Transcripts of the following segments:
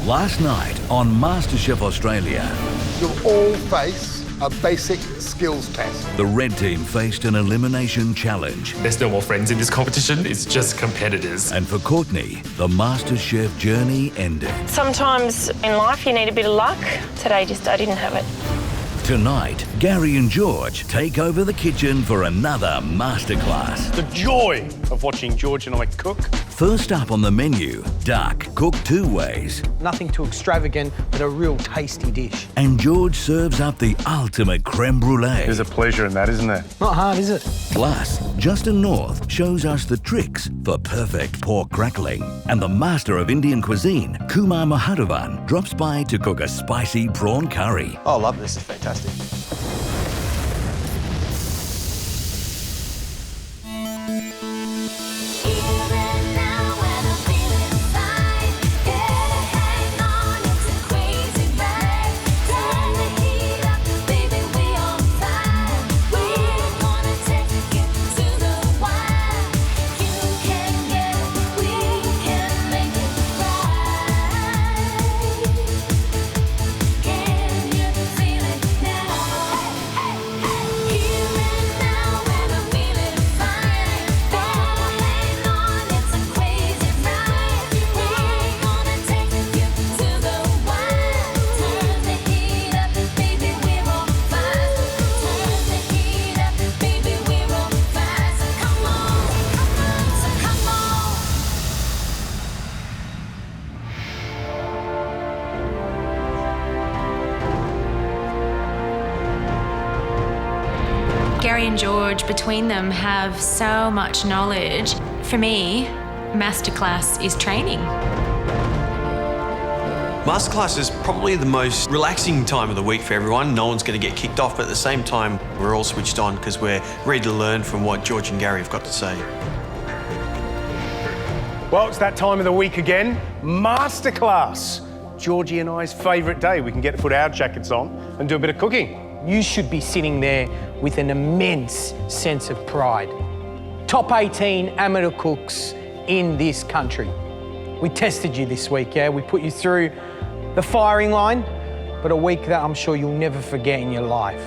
Last night on MasterChef Australia, You'll all face a basic skills test. the red team faced an elimination challenge. There's no more friends in this competition, it's just competitors. And for Courtney, the MasterChef journey ended. Sometimes in life you need a bit of luck. Today I didn't have it. Tonight, Gary and George take over the kitchen for another masterclass. The joy of watching George and I cook. First up on the menu, duck cooked 2 ways. Nothing too extravagant, but a real tasty dish. And George serves up the ultimate creme brulee. There's a pleasure in that, isn't there? Not hard, is it? Plus, Justin North shows us the tricks for perfect pork crackling. And the master of Indian cuisine, Kumar Mahadhavan, drops by to cook a spicy prawn curry. Oh, I love this. It's fantastic. Gary and George, between them, have so much knowledge. For me, Masterclass is training. Masterclass is probably the most relaxing time of the week for everyone. No one's going to get kicked off, but at the same time, we're all switched on because we're ready to learn from what George and Gary have got to say. Well, it's that time of the week again. Masterclass. Georgie and I's favourite day. We can get to put our jackets on and do a bit of cooking. You should be sitting there with an immense sense of pride. Top 18 amateur cooks in this country. We tested you this week, yeah? We put you through the firing line, but a week that I'm sure you'll never forget in your life.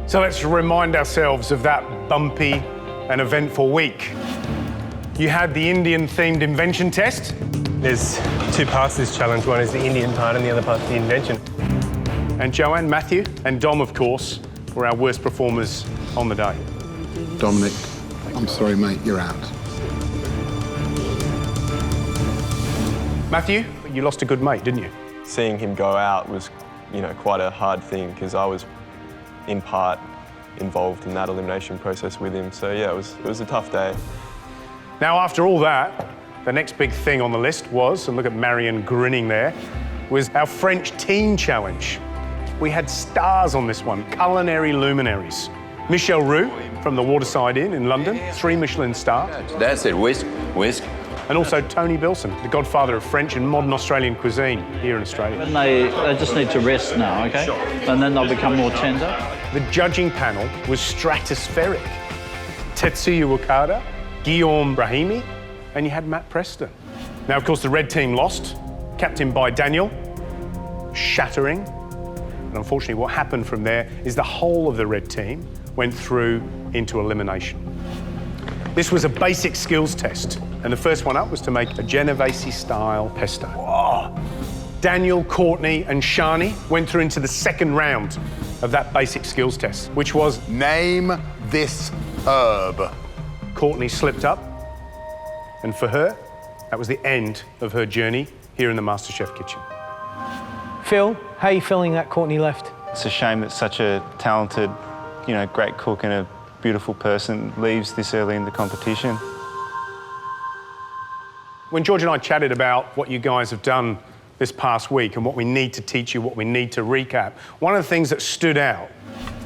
So let's remind ourselves of that bumpy and eventful week. You had the Indian-themed invention test. There's 2 parts to this challenge. One is the Indian part and the other part's the invention. And Joanne, Matthew, and Dom, of course, were our worst performers on the day. Dominic, I'm sorry, mate, you're out. Matthew, you lost a good mate, didn't you? Seeing him go out was, quite a hard thing because I was, in part, involved in that elimination process with him. So yeah, it was a tough day. Now, after all that, the next big thing on the list was, and look at Marion grinning there, was our French teen challenge. We had stars on this one, culinary luminaries. Michel Roux from the Waterside Inn in London, 3 Michelin stars. That's it, whisk. And also Tony Bilson, the godfather of French and modern Australian cuisine here in Australia. And they just need to rest now, okay? And then they'll become more tender. The judging panel was stratospheric. Tetsuya Wakada, Guillaume Brahimi, and you had Matt Preston. Now, of course, the red team lost, captained by Daniel, shattering. And unfortunately, what happened from there is the whole of the red team went through into elimination. This was a basic skills test, and the first one up was to make a Genovese-style pesto. Whoa. Daniel, Courtney, and Shani went through into the second round of that basic skills test, which was Name this herb. Courtney slipped up, and for her, that was the end of her journey here in the MasterChef kitchen. Phil, how are you feeling that Courtney left? It's a shame that such a talented, great cook and a beautiful person leaves this early in the competition. When George and I chatted about what you guys have done this past week and what we need to teach you, what we need to recap, one of the things that stood out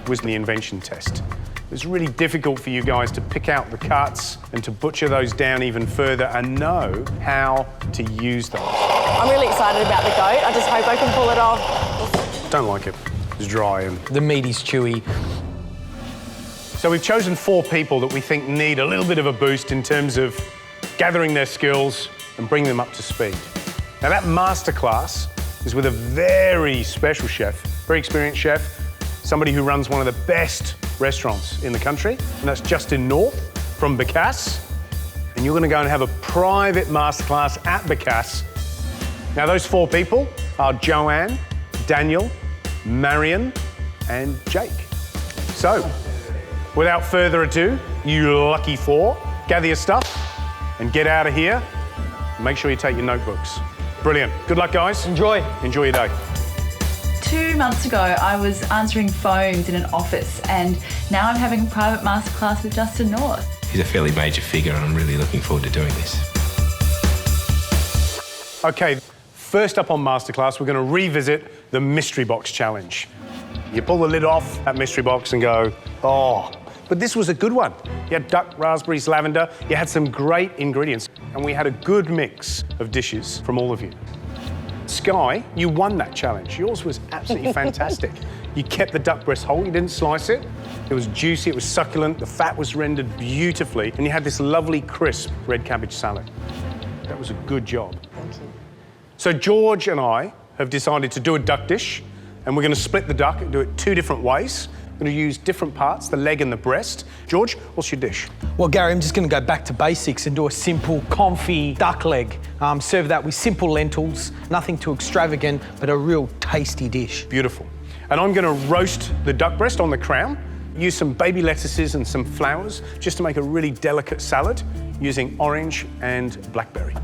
was the invention test. It was really difficult for you guys to pick out the cuts and to butcher those down even further and know how to use them. I'm really excited about the goat. I just hope I can pull it off. Don't like it. It's dry and... The meat is chewy. So we've chosen 4 people that we think need a little bit of a boost in terms of gathering their skills and bringing them up to speed. Now that masterclass is with a very special chef, very experienced chef, somebody who runs one of the best restaurants in the country, and that's Justin North from Bacass. And you're going to go and have a private masterclass at Bacass. Now, those 4 people are Joanne, Daniel, Marion, and Jake. So, without further ado, you lucky 4, gather your stuff and get out of here. Make sure you take your notebooks. Brilliant. Good luck, guys. Enjoy. Enjoy your day. 2 months ago, I was answering phones in an office, and now I'm having a private masterclass with Justin North. He's a fairly major figure, and I'm really looking forward to doing this. Okay, first up on Masterclass, we're going to revisit the Mystery Box Challenge. You pull the lid off that mystery box and go, oh. But this was a good one. You had duck, raspberries, lavender. You had some great ingredients, and we had a good mix of dishes from all of you. Sky, you won that challenge. Yours was absolutely fantastic. You kept the duck breast whole, you didn't slice it. It was juicy, it was succulent, the fat was rendered beautifully, and you had this lovely crisp red cabbage salad. That was a good job. Thank you. So George and I have decided to do a duck dish, and we're going to split the duck and do it 2 different ways. We're going to use different parts, the leg and the breast. George, what's your dish? Well, Gary, I'm just going to go back to basics and do a simple confit duck leg. Serve that with simple lentils, nothing too extravagant, but a real tasty dish. Beautiful. And I'm going to roast the duck breast on the crown, use some baby lettuces and some flowers just to make a really delicate salad using orange and blackberry.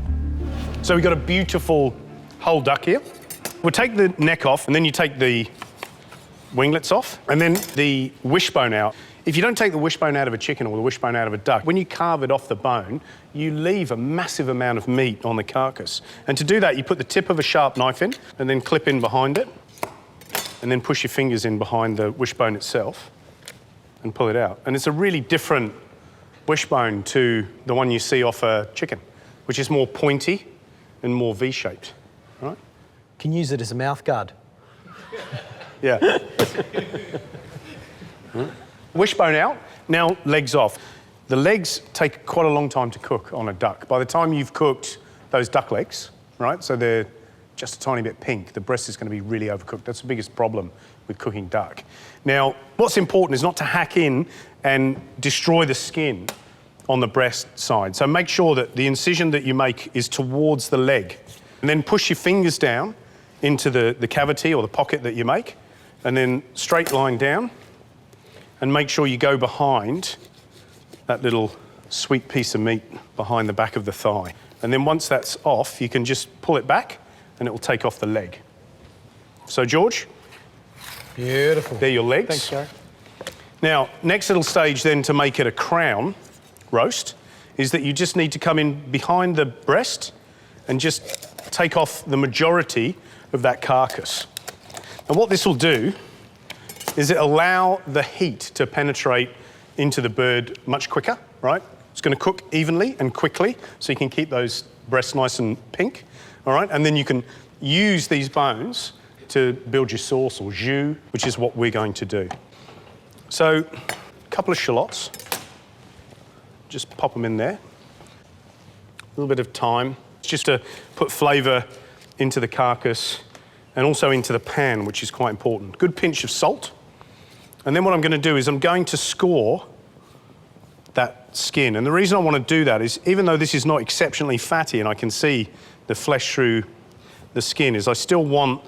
So we've got a beautiful whole duck here. We'll take the neck off, and then you take the winglets off, and then the wishbone out. If you don't take the wishbone out of a chicken or the wishbone out of a duck, when you carve it off the bone, you leave a massive amount of meat on the carcass. And to do that, you put the tip of a sharp knife in, and then clip in behind it, and then push your fingers in behind the wishbone itself, and pull it out. And it's a really different wishbone to the one you see off a chicken, which is more pointy and more V-shaped, right? Can use it as a mouth guard. Yeah. Wishbone out, now legs off. The legs take quite a long time to cook on a duck. By the time you've cooked those duck legs, right, so they're just a tiny bit pink, the breast is going to be really overcooked. That's the biggest problem with cooking duck. Now, what's important is not to hack in and destroy the skin on the breast side. So make sure that the incision that you make is towards the leg. And then push your fingers down into the cavity or the pocket that you make, and then straight line down, and make sure you go behind that little sweet piece of meat behind the back of the thigh. And then once that's off, you can just pull it back and it will take off the leg. So George, beautiful. They're your legs. Thanks, Gary. Now, next little stage then to make it a crown roast is that you just need to come in behind the breast and just take off the majority of that carcass. And what this will do is it allow the heat to penetrate into the bird much quicker, right? It's going to cook evenly and quickly, so you can keep those breasts nice and pink, all right? And then you can use these bones to build your sauce or jus, which is what we're going to do. So, a couple of shallots. Just pop them in there. A little bit of thyme, just to put flavour into the carcass and also into the pan, which is quite important. Good pinch of salt. And then what I'm going to do is I'm going to score that skin. And the reason I want to do that is, even though this is not exceptionally fatty and I can see the flesh through the skin, is I still want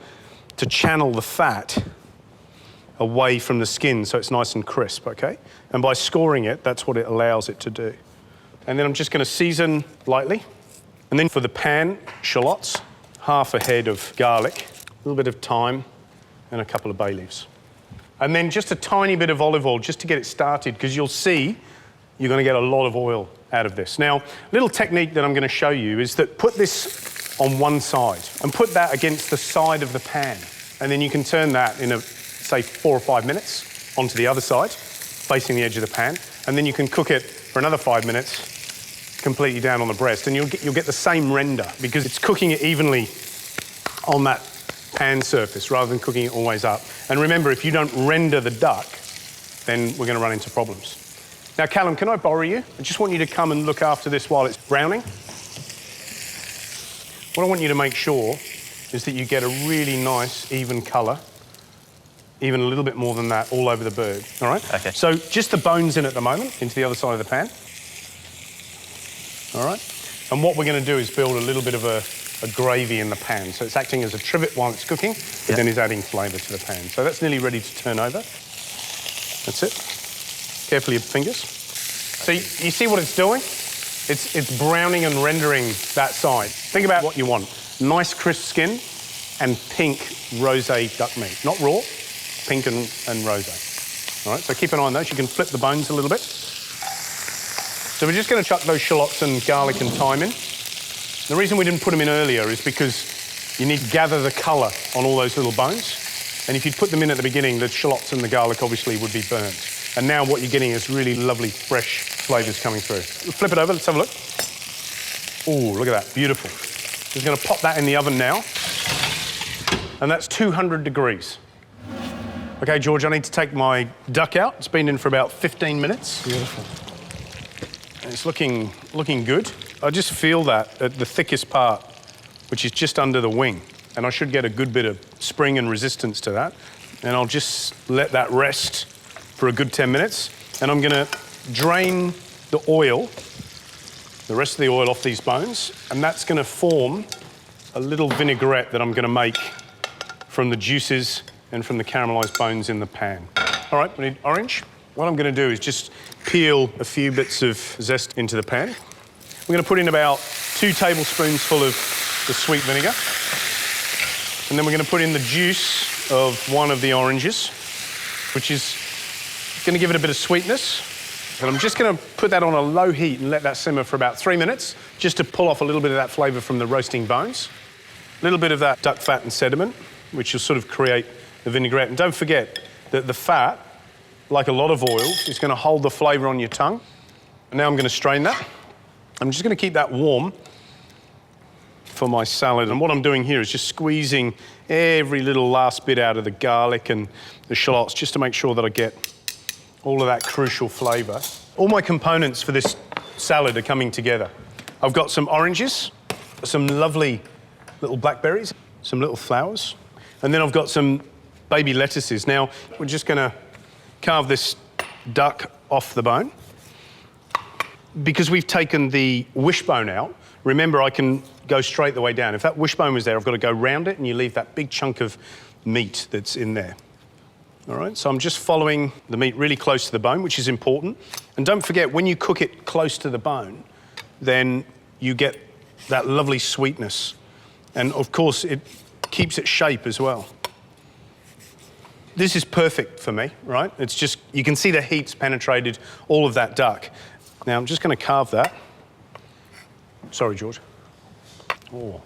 to channel the fat away from the skin so it's nice and crisp, okay? And by scoring it, that's what it allows it to do. And then I'm just going to season lightly. And then for the pan, shallots, half a head of garlic, a little bit of thyme, and a couple of bay leaves. And then just a tiny bit of olive oil just to get it started, because you'll see you're going to get a lot of oil out of this. Now, a little technique that I'm going to show you is that put this on one side and put that against the side of the pan. And then you can turn that in, say, 4 or 5 minutes onto the other side, facing the edge of the pan. And then you can cook it for another 5 minutes, completely down on the breast. And you'll get the same render, because it's cooking it evenly on that pan surface rather than cooking it always up. And remember, if you don't render the duck, then we're going to run into problems. Now, Callum, can I borrow you? I just want you to come and look after this while it's browning. What I want you to make sure is that you get a really nice, even colour, even a little bit more than that, all over the bird, all right? Okay. So just the bones in at the moment, into the other side of the pan. All right? And what we're going to do is build a little bit of a gravy in the pan. So it's acting as a trivet while it's cooking, but then is adding flavour to the pan. So that's nearly ready to turn over. That's it. Carefully your fingers. So you see what it's doing? It's browning and rendering that side. Think about what you want. Nice crisp skin and pink rosé duck meat. Not raw, pink and rosé. All right, so keep an eye on those. You can flip the bones a little bit. So we're just going to chuck those shallots and garlic and thyme in. The reason we didn't put them in earlier is because you need to gather the colour on all those little bones. And if you'd put them in at the beginning, the shallots and the garlic obviously would be burnt. And now what you're getting is really lovely, fresh flavours coming through. Flip it over, let's have a look. Oh, look at that, beautiful. Just going to pop that in the oven now. And that's 200 degrees. OK, George, I need to take my duck out. It's been in for about 15 minutes. Beautiful. And it's looking good. I just feel that at the thickest part, which is just under the wing. And I should get a good bit of spring and resistance to that. And I'll just let that rest for a good 10 minutes. And I'm going to drain the oil, the rest of the oil off these bones. And that's going to form a little vinaigrette that I'm going to make from the juices and from the caramelised bones in the pan. All right, we need orange. What I'm going to do is just peel a few bits of zest into the pan. We're going to put in about 2 tablespoons full of the sweet vinegar. And then we're going to put in the juice of one of the oranges, which is going to give it a bit of sweetness. And I'm just going to put that on a low heat and let that simmer for about 3 minutes, just to pull off a little bit of that flavour from the roasting bones. A little bit of that duck fat and sediment, which will sort of create the vinaigrette. And don't forget that the fat, like a lot of oils, is going to hold the flavour on your tongue. And now I'm going to strain that. I'm just going to keep that warm for my salad. And what I'm doing here is just squeezing every little last bit out of the garlic and the shallots, just to make sure that I get all of that crucial flavour. All my components for this salad are coming together. I've got some oranges, some lovely little blackberries, some little flowers, and then I've got some baby lettuces. Now, we're just going to carve this duck off the bone. Because we've taken the wishbone out, remember, I can go straight the way down. If that wishbone was there, I've got to go round it, and you leave that big chunk of meat that's in there. All right, so I'm just following the meat really close to the bone, which is important. And don't forget, when you cook it close to the bone, then you get that lovely sweetness. And of course, it keeps its shape as well. This is perfect for me, right? It's just, you can see the heat's penetrated all of that duck. Now, I'm just going to carve that. Sorry, George. Oh.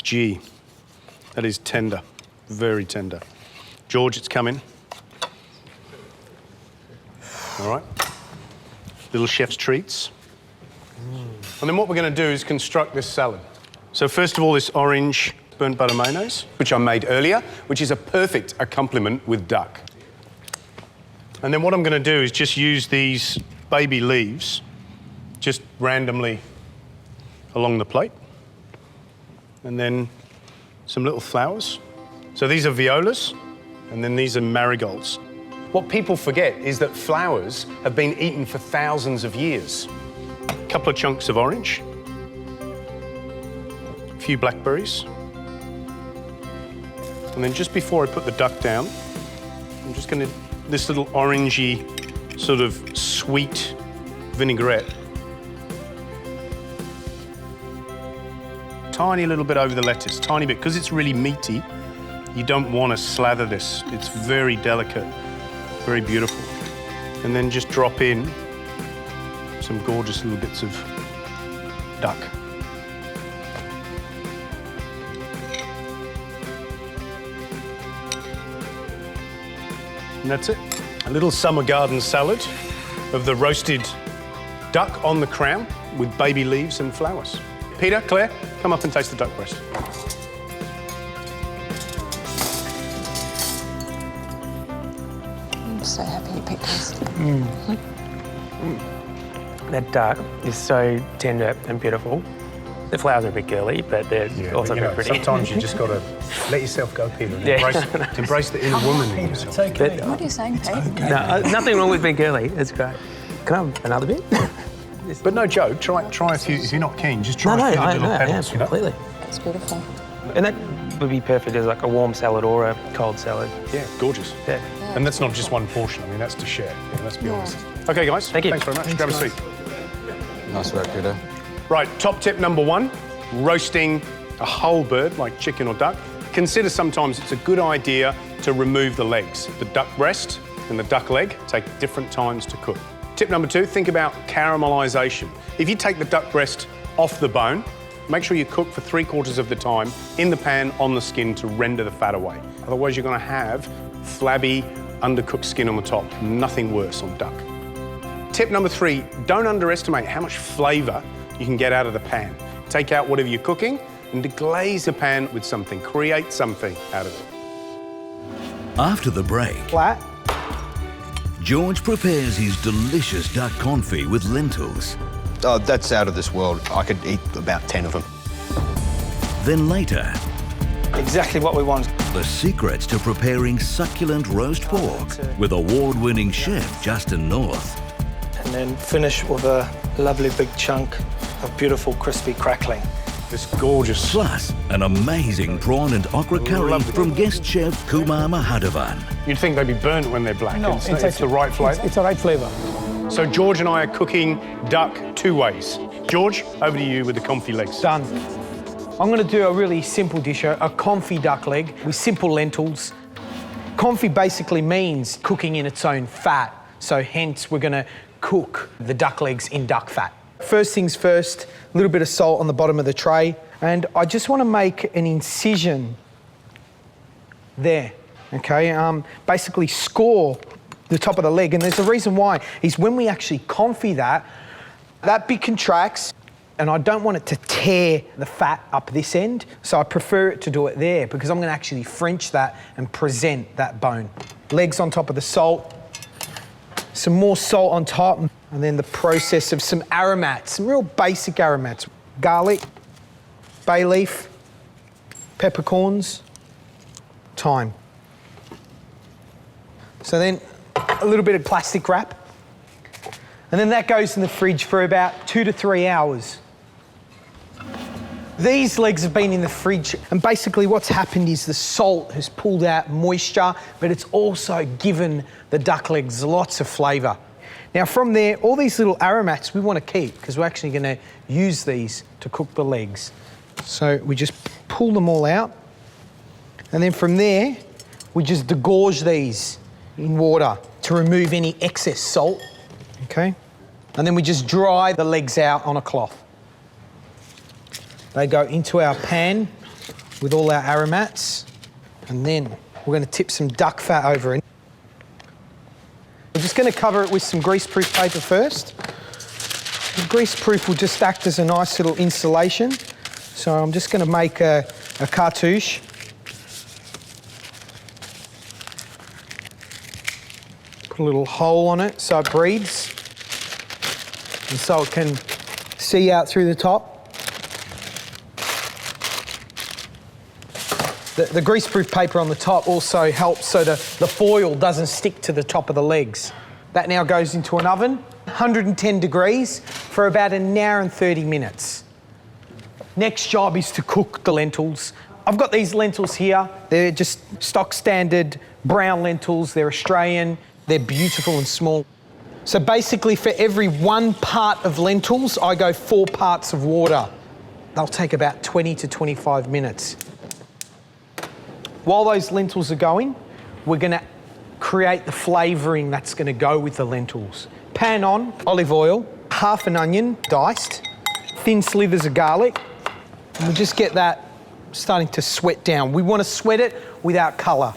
Gee, that is tender, very tender. George, it's coming. All right. Little chef's treats. And then what we're going to do is construct this salad. So first of all, this orange burnt butter mayonnaise, which I made earlier, which is a perfect accompaniment with duck. And then what I'm going to do is just use these baby leaves just randomly along the plate. And then some little flowers. So these are violas, and then these are marigolds. What people forget is that flowers have been eaten for thousands of years. A couple of chunks of orange, a few blackberries. And then just before I put the duck down, I'm just going to this little orangey, sort of sweet vinaigrette. Tiny little bit over the lettuce, tiny bit. Because it's really meaty, you don't want to slather this. It's very delicate, very beautiful. And then just drop in some gorgeous little bits of duck. And that's it. A little summer garden salad of the roasted duck on the crown with baby leaves and flowers. Peter, Claire, come up and taste the duck breast. I'm so happy you picked this. That duck is so tender and beautiful. The flowers are a bit girly, but they're also very pretty. Sometimes you just got to let yourself go, Peter, and embrace the inner woman in yourself. It's okay. What are you saying, Pete? Okay. No, nothing wrong with being girly. It's great. Can I have another bit? But no joke, try if you're not keen, just try a few little petals, you know? Completely. It's beautiful. And that would be perfect as like a warm salad or a cold salad. Yeah, gorgeous. Yeah. And that's not just one portion, I mean, that's to share. Yeah, let's be honest. Okay, guys. Thank you. Thanks very much. Grab a seat. Nice work, Peter. Right, top tip number 1, roasting a whole bird like chicken or duck. Consider sometimes it's a good idea to remove the legs. The duck breast and the duck leg take different times to cook. Tip number 2, think about caramelisation. If you take the duck breast off the bone, make sure you cook for 3/4 of the time in the pan on the skin to render the fat away. Otherwise, you're going to have flabby, undercooked skin on the top. Nothing worse on duck. Tip number 3, don't underestimate how much flavour you can get out of the pan. Take out whatever you're cooking and deglaze the pan with something. Create something out of it. After the break, Flat. George prepares his delicious duck confit with lentils. Oh, that's out of this world. I could eat about 10 of them. Then later, Exactly what we want. the secrets to preparing succulent roast pork with award-winning chef Justin North. And then finish with a lovely big chunk of beautiful crispy crackling. This gorgeous. Plus, an amazing prawn and okra curry from guest chef Kumar Mahadevan. You'd think they'd be burnt when they're black. No, it's the right flavour. It's the right flavour. So George and I are cooking duck 2 ways. George, over to you with the confit legs. Done. I'm going to do a really simple dish, a confit duck leg with simple lentils. Confit basically means cooking in its own fat, so hence we're going to cook the duck legs in duck fat. First things first, a little bit of salt on the bottom of the tray, and I just want to make an incision there, okay? Basically score the top of the leg, and there's a reason why, is when we actually confit that bit contracts, and I don't want it to tear the fat up this end, so I prefer it to do it there because I'm going to actually French that and present that bone. Legs on top of the salt, some more salt on top, and then the process of some aromats, some real basic aromats. Garlic, bay leaf, peppercorns, thyme. So then a little bit of plastic wrap, and then that goes in the fridge for about 2 to 3 hours. These legs have been in the fridge, and basically what's happened is the salt has pulled out moisture, but it's also given the duck legs lots of flavour. Now from there, all these little aromats we want to keep because we're actually going to use these to cook the legs. So we just pull them all out, and then from there, we just degorge these in water to remove any excess salt, okay? And then we just dry the legs out on a cloth. They go into our pan with all our aromats, and then we're going to tip some duck fat over it. We're just going to cover it with some greaseproof paper first. The greaseproof will just act as a nice little insulation. So I'm just going to make a cartouche. Put a little hole on it so it breathes, and so it can see out through the top. The greaseproof paper on the top also helps so the foil doesn't stick to the top of the legs. That now goes into an oven, 110 degrees, for about 1 hour and 30 minutes. Next job is to cook the lentils. I've got these lentils here. They're just stock standard brown lentils. They're Australian. They're beautiful and small. So basically for every 1 part of lentils, I go 4 parts of water. They'll take about 20 to 25 minutes. While those lentils are going, we're going to create the flavouring that's going to go with the lentils. Pan on, olive oil, half an onion, diced, thin slivers of garlic, and we'll just get that starting to sweat down. We want to sweat it without colour.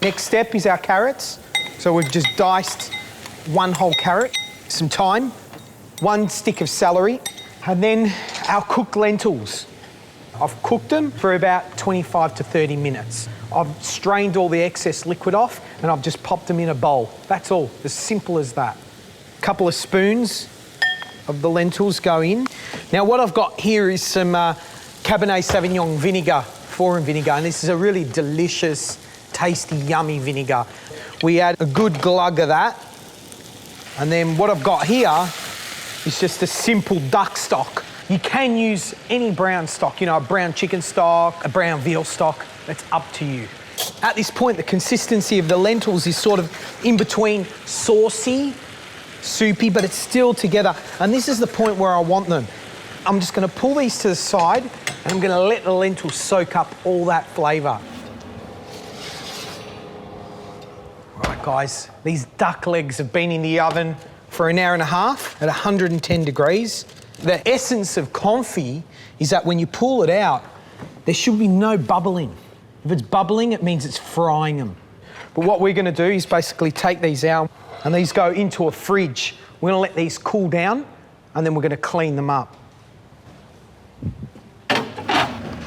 Next step is our carrots. So we've just diced 1 whole carrot, some thyme, 1 stick of celery, and then our cooked lentils. I've cooked them for about 25 to 30 minutes. I've strained all the excess liquid off and I've just popped them in a bowl. That's all, as simple as that. A couple of spoons of the lentils go in. Now what I've got here is some Cabernet Sauvignon vinegar, foreign vinegar, and this is a really delicious, tasty, yummy vinegar. We add a good glug of that. And then what I've got here is just a simple duck stock. You can use any brown stock, you know, a brown chicken stock, a brown veal stock, it's up to you. At this point, the consistency of the lentils is sort of in between saucy, soupy, but it's still together. And this is the point where I want them. I'm just gonna pull these to the side and I'm gonna let the lentils soak up all that flavour. Right, guys, these duck legs have been in the oven for an hour and a half at 110 degrees. The essence of confit is that when you pull it out, there should be no bubbling. If it's bubbling, it means it's frying them. But what we're gonna do is basically take these out and these go into a fridge. We're gonna let these cool down and then we're gonna clean them up.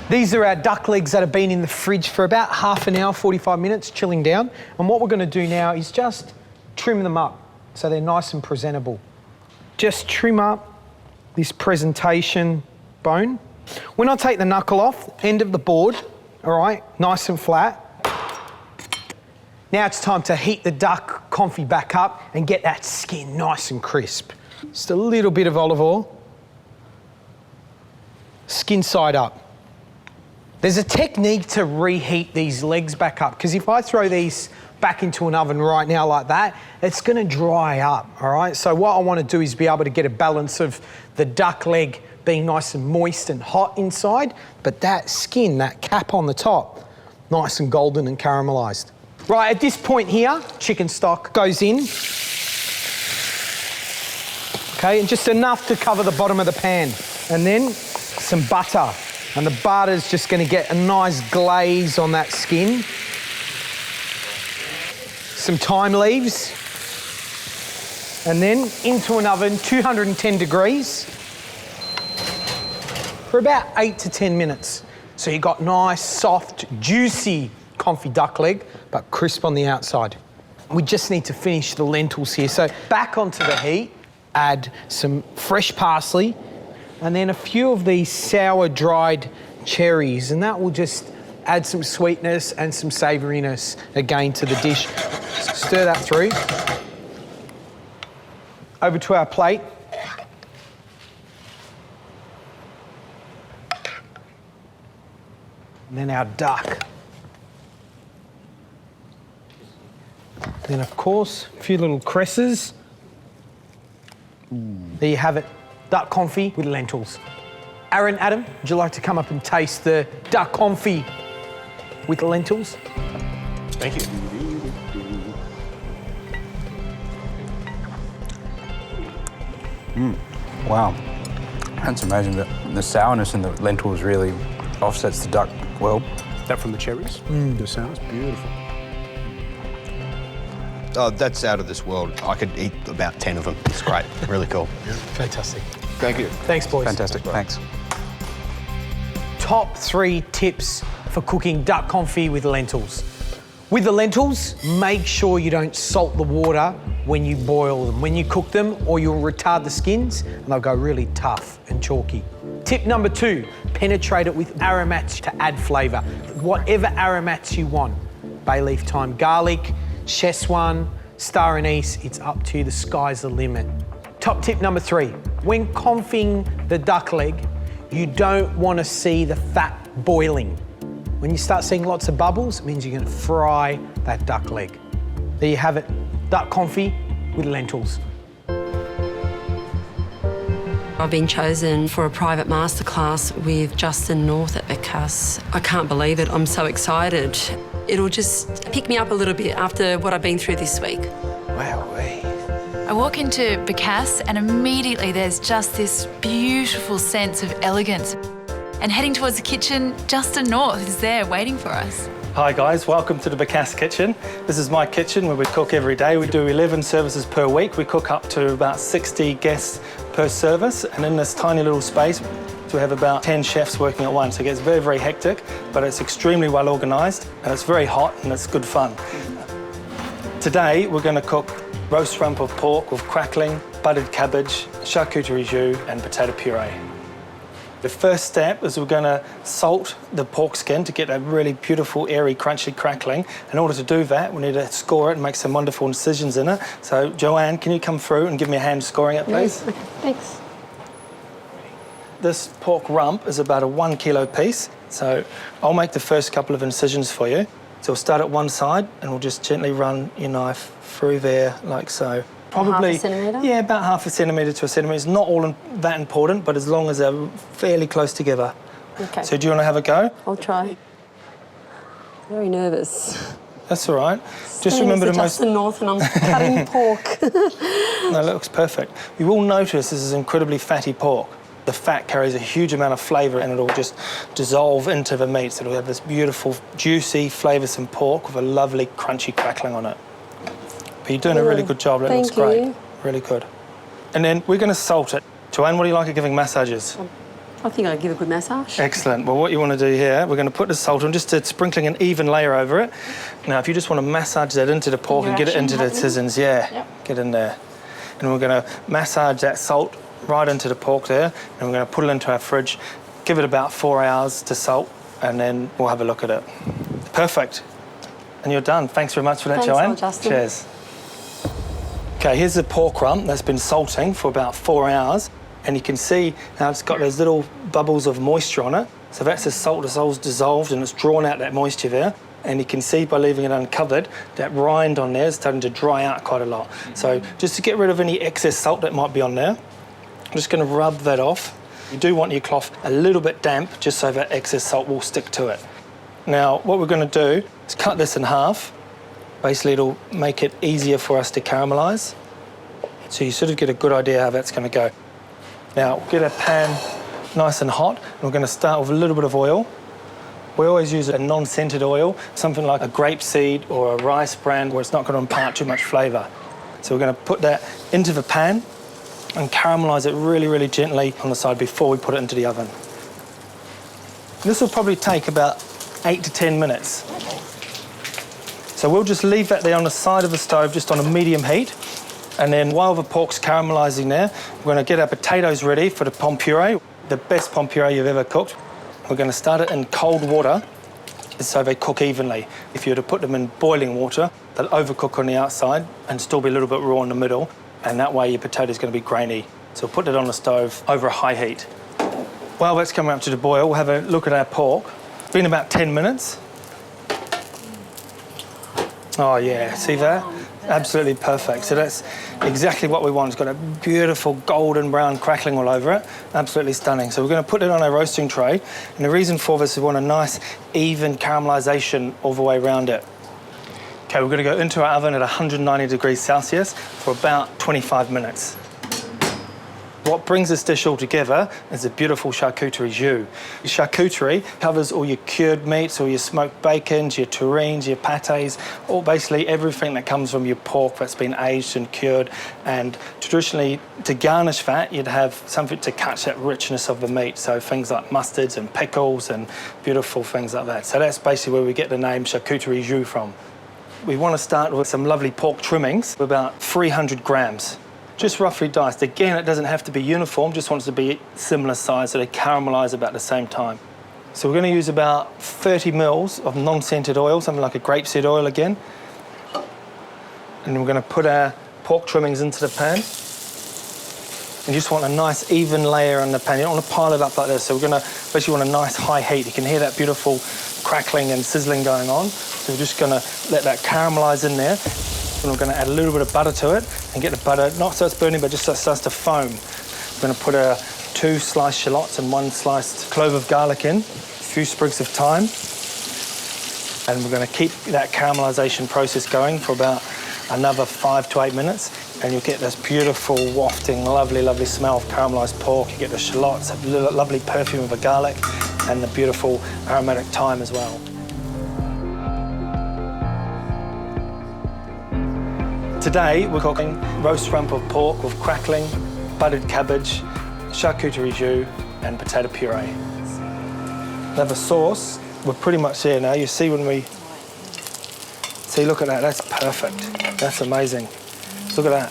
These are our duck legs that have been in the fridge for about half an hour, 45 minutes, chilling down. And what we're gonna do now is just trim them up so they're nice and presentable. Just trim up this presentation bone. When I take the knuckle off, end of the board, all right, nice and flat. Now it's time to heat the duck confit back up and get that skin nice and crisp. Just a little bit of olive oil. Skin side up. There's a technique to reheat these legs back up, because if I throw these back into an oven right now like that, it's gonna dry up, all right? So what I wanna do is be able to get a balance of the duck leg being nice and moist and hot inside, but that skin, that cap on the top, nice and golden and caramelised. Right, at this point here, chicken stock goes in. Okay, and just enough to cover the bottom of the pan. And then some butter. And the butter's just gonna get a nice glaze on that skin. Some thyme leaves. And then into an oven, 210 degrees, for about 8 to 10 minutes. So you've got nice, soft, juicy confit duck leg, but crisp on the outside. We just need to finish the lentils here. So back onto the heat, add some fresh parsley, and then a few of these sour dried cherries, and that will just add some sweetness and some savouriness again to the dish. Stir that through. Over to our plate. And then our duck. Then of course, a few little cresses. There you have it, duck confit with lentils. Aaron, Adam, would you like to come up and taste the duck confit with lentils? Thank you. Wow, that's amazing. The sourness in the lentils really offsets the duck well. That from the cherries? The sour's beautiful. Oh, that's out of this world. I could eat about 10 of them. It's great, really cool. Fantastic. Thank you. Thanks, boys. Fantastic, thanks. Top 3 tips for cooking duck confit with lentils. With the lentils, make sure you don't salt the water when you boil them. When you cook them, or you'll retard the skins and they'll go really tough and chalky. Tip number 2, penetrate it with aromats to add flavour. Whatever aromats you want. Bay leaf, thyme, garlic, Szechuan, star anise, it's up to you, the sky's the limit. Top tip number 3, when confing the duck leg, you don't want to see the fat boiling. When you start seeing lots of bubbles, it means you're going to fry that duck leg. There you have it, duck confit with lentils. I've been chosen for a private masterclass with Justin North at Becasse. I can't believe it, I'm so excited. It'll just pick me up a little bit after what I've been through this week. Wowee. I walk into Becasse and immediately there's just this beautiful sense of elegance. And heading towards the kitchen, Justin North is there waiting for us. Hi guys, welcome to the Becasse kitchen. This is my kitchen where we cook every day. We do 11 services per week. We cook up to about 60 guests per service, and in this tiny little space we have about 10 chefs working at once. So it gets very, very hectic, but it's extremely well organised and it's very hot and it's good fun. Today we're going to cook roast rump of pork with crackling, buttered cabbage, charcuterie jus, and potato puree. The first step is we're going to salt the pork skin to get that really beautiful, airy, crunchy crackling. In order to do that, we need to score it and make some wonderful incisions in it. So, Joanne, can you come through and give me a hand scoring it, please? Yes, okay, thanks. This pork rump is about a 1 kilo piece, so I'll make the first couple of incisions for you. So we'll start at one side and we'll just gently run your knife through there like so. Probably, half a centimetre? Yeah, about half a centimetre to a centimetre. It's not all that important, but as long as they're fairly close together. Okay. So do you want to have a go? I'll try. Very nervous. That's all right. Just remember to Justin North and I'm cutting pork. No, that looks perfect. You will notice this is incredibly fatty pork. The fat carries a huge amount of flavour and it'll just dissolve into the meat. So it'll have this beautiful, juicy, flavoursome pork with a lovely, crunchy crackling on it. But you're doing a really good job. That looks great. Really good. And then we're going to salt it. Joanne, what do you like at giving massages? I think I'll give a good massage. Excellent. Well, what you want to do here, we're going to put the salt on, just sprinkling an even layer over it. Now, if you just want to massage that into the pork and get it into the tisons, get in there. And we're going to massage that salt right into the pork there, and we're going to put it into our fridge, give it about 4 hours to salt, and then we'll have a look at it. Perfect. And you're done. Thanks very much for that, Joanne. Justin. Cheers. Okay, here's the pork rump that's been salting for about 4 hours, and you can see now it's got those little bubbles of moisture on it. So that's the salt that's dissolved and it's drawn out that moisture there. And you can see by leaving it uncovered, that rind on there is starting to dry out quite a lot. So just to get rid of any excess salt that might be on there, I'm just going to rub that off. You do want your cloth a little bit damp, just so that excess salt will stick to it. Now, what we're going to do is cut this in half. Basically, it'll make it easier for us to caramelise. So you sort of get a good idea how that's going to go. Now, get our pan nice and hot, and we're going to start with a little bit of oil. We always use a non-scented oil, something like a grapeseed or a rice bran, where it's not going to impart too much flavour. So we're going to put that into the pan and caramelise it really, really gently on the side before we put it into the oven. This will probably take about 8 to 10 minutes. So we'll just leave that there on the side of the stove, just on a medium heat. And then while the pork's caramelising there, we're going to get our potatoes ready for the prawn puree, the best prawn puree you've ever cooked. We're going to start it in cold water so they cook evenly. If you were to put them in boiling water, they'll overcook on the outside and still be a little bit raw in the middle. And that way your potato's going to be grainy. So we'll put it on the stove over a high heat. While that's coming up to the boil, we'll have a look at our pork. It's been about 10 minutes. Oh yeah, see that? Absolutely perfect. So that's exactly what we want. It's got a beautiful golden brown crackling all over it. Absolutely stunning. So we're going to put it on our roasting tray. And the reason for this is we want a nice, even caramelisation all the way around it. Okay, we're going to go into our oven at 190 degrees Celsius for about 25 minutes. What brings this dish all together is a beautiful charcuterie jus. Charcuterie covers all your cured meats, all your smoked bacons, your terrines, your pâtés, or basically everything that comes from your pork that's been aged and cured. And traditionally, to garnish that, you'd have something to catch that richness of the meat. So things like mustards and pickles and beautiful things like that. So that's basically where we get the name charcuterie jus from. We want to start with some lovely pork trimmings, about 300 grams. Just roughly diced. Again, it doesn't have to be uniform, just wants to be similar size so they caramelise about the same time. So we're going to use about 30 mils of non-scented oil, something like a grapeseed oil again. And we're going to put our pork trimmings into the pan. And you just want a nice even layer on the pan. You don't want to pile it up like this. So we're going to basically want a nice high heat. You can hear that beautiful crackling and sizzling going on. So we're just going to let that caramelise in there. And we're going to add a little bit of butter to it and get the butter, not so it's burning, but just so it starts to foam. We're going to put 2 sliced shallots and 1 sliced clove of garlic in, a few sprigs of thyme. And we're going to keep that caramelisation process going for about another 5 to 8 minutes. And you'll get this beautiful, wafting, lovely, lovely smell of caramelised pork. You get the shallots, a lovely perfume of the garlic, and the beautiful aromatic thyme as well. Today, we're cooking roast rump of pork with crackling, buttered cabbage, charcuterie jus, and potato puree. Now the sauce, we're pretty much there now. You see when we... See, look at that, that's perfect. That's amazing. Look at that.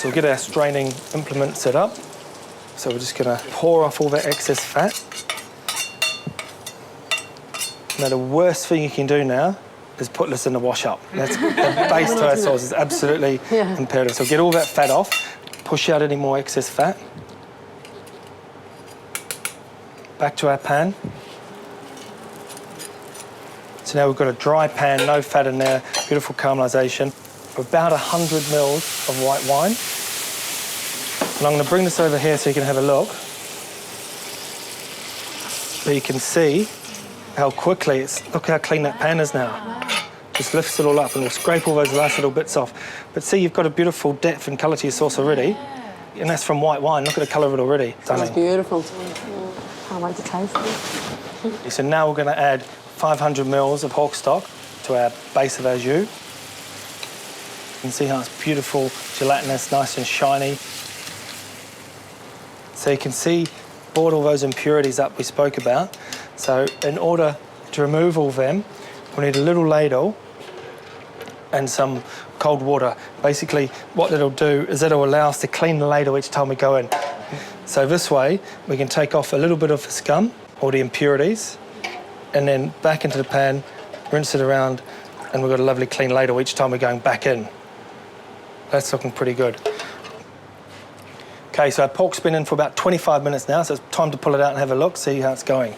So we'll get our straining implement set up. So we're just going to pour off all that excess fat. Now the worst thing you can do now is put this in the wash up. That's the base to our sauce is absolutely imperative. So get all that fat off, push out any more excess fat. Back to our pan. So now we've got a dry pan, no fat in there, beautiful caramelisation. About 100 mils of white wine. And I'm going to bring this over here so you can have a look. So you can see how quickly look how clean that pan is now. Just lifts it all up and we'll scrape all those last little bits off. But see, you've got a beautiful depth and colour to your sauce already. And that's from white wine. Look at the colour of it already. That's beautiful. Can't wait to taste it. So now we're going to add 500 mils of pork stock to our base of our jus. You can see how it's beautiful, gelatinous, nice and shiny. So you can see, brought all those impurities up we spoke about. So in order to remove all of them, we need a little ladle and some cold water. Basically, what it'll do is it'll allow us to clean the ladle each time we go in. So this way, we can take off a little bit of the scum or the impurities and then back into the pan, rinse it around, and we've got a lovely clean ladle each time we're going back in. That's looking pretty good. Okay, so our pork's been in for about 25 minutes now, so it's time to pull it out and have a look, see how it's going.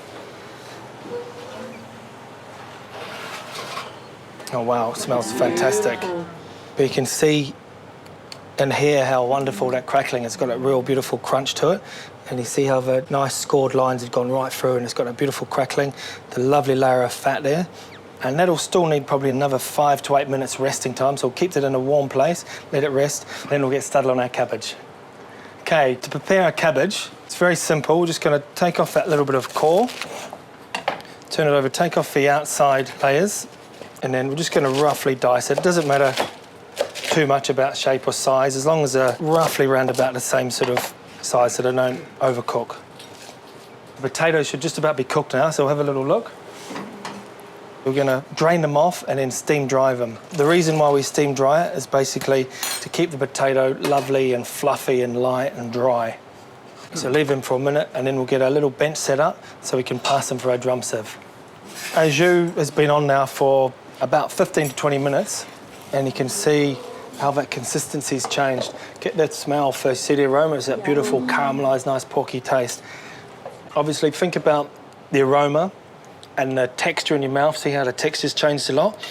Oh wow, it smells fantastic. But you can see and hear how wonderful that crackling is. It's got a real beautiful crunch to it. And you see how the nice scored lines have gone right through and it's got a beautiful crackling, the lovely layer of fat there. And that'll still need probably another 5 to 8 minutes resting time, so we'll keep it in a warm place, let it rest, then we'll get started on our cabbage. Okay, to prepare our cabbage, it's very simple. We're just going to take off that little bit of core, turn it over, take off the outside layers, and then we're just going to roughly dice it. It doesn't matter too much about shape or size, as long as they're roughly round about the same sort of size so they don't overcook. The potatoes should just about be cooked now, so we'll have a little look. We're going to drain them off and then steam dry them. The reason why we steam dry it is basically to keep the potato lovely and fluffy and light and dry. So leave them for a minute and then we'll get our little bench set up so we can pass them for our drum sieve. Our jus has been on now for about 15 to 20 minutes and you can see how that consistency's changed. Get that smell first, see the aroma, it's that beautiful caramelised, nice porky taste. Obviously think about the aroma and the texture in your mouth, see how the texture's changed a lot.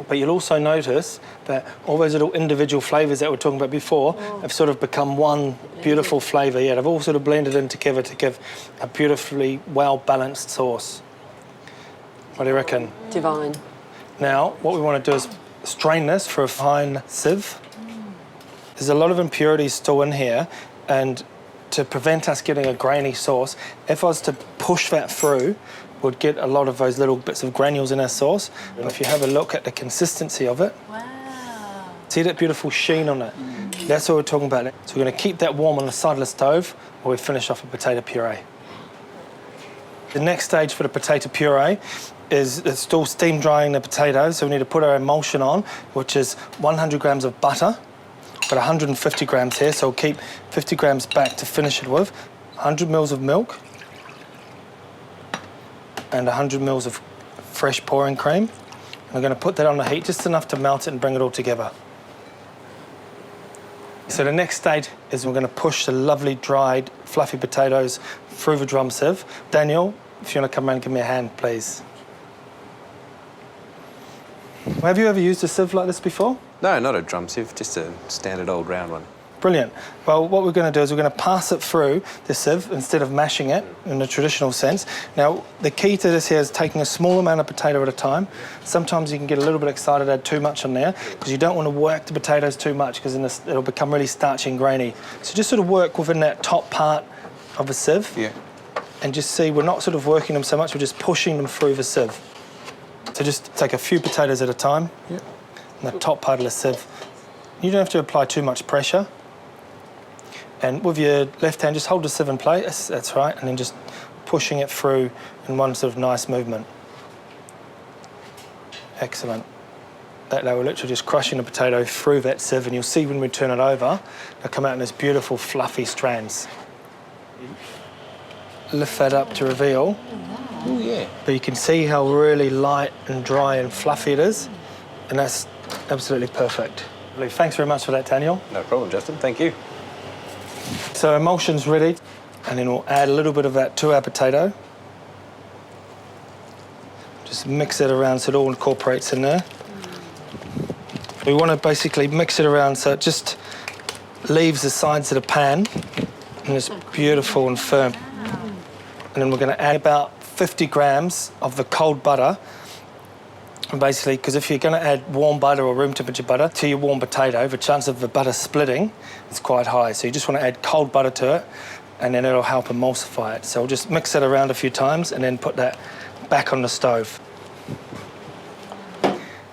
But you'll also notice that all those little individual flavours that we were talking about before have sort of become one beautiful flavour. Yeah, they've all sort of blended in together to give a beautifully well-balanced sauce. What do you reckon? Divine. Now, what we want to do is strain this for a fine sieve. There's a lot of impurities still in here, and to prevent us getting a grainy sauce, if I was to push that through, would get a lot of those little bits of granules in our sauce. But if you have a look at the consistency of it, see that beautiful sheen on it? That's what we're talking about. So we're going to keep that warm on the side of the stove while we finish off a potato puree. The next stage for the potato puree is it's still steam drying the potatoes, so we need to put our emulsion on, which is 100 grams of butter. Got 150 grams here, so we'll keep 50 grams back to finish it with. 100 mils of milk, and 100 mils of fresh pouring cream. And we're going to put that on the heat just enough to melt it and bring it all together. So the next stage is we're going to push the lovely dried fluffy potatoes through the drum sieve. Daniel, if you want to come around and give me a hand, please. Have you ever used a sieve like this before? No, not a drum sieve, just a standard old round one. Brilliant. Well, what we're going to do is we're going to pass it through the sieve instead of mashing it in the traditional sense. Now, the key to this here is taking a small amount of potato at a time. Sometimes you can get a little bit excited, add too much on there, because you don't want to work the potatoes too much, because then it'll become really starchy and grainy. So just sort of work within that top part of the sieve. Yeah. And just see, we're not sort of working them so much, we're just pushing them through the sieve. So just take a few potatoes at a time. Yeah. In the top part of the sieve. You don't have to apply too much pressure. And with your left hand, just hold the sieve in place, that's right, and then just pushing it through in one sort of nice movement. Excellent. that they were literally just crushing the potato through that sieve, and you'll see when we turn it over, they'll come out in these beautiful fluffy strands. Lift that up to reveal. Oh, yeah. But you can see how really light and dry and fluffy it is, and that's absolutely perfect. Thanks very much for that, Daniel. No problem, Justin. Thank you. So emulsion's ready, and then we'll add a little bit of that to our potato. Just mix it around so it all incorporates in there. We want to basically mix it around so it just leaves the sides of the pan, and it's beautiful and firm. And then we're going to add about 50 grams of the cold butter. And basically, because if you're going to add warm butter or room temperature butter to your warm potato, the chance of the butter splitting is quite high. So you just want to add cold butter to it, and then it'll help emulsify it. So we'll just mix it around a few times and then put that back on the stove.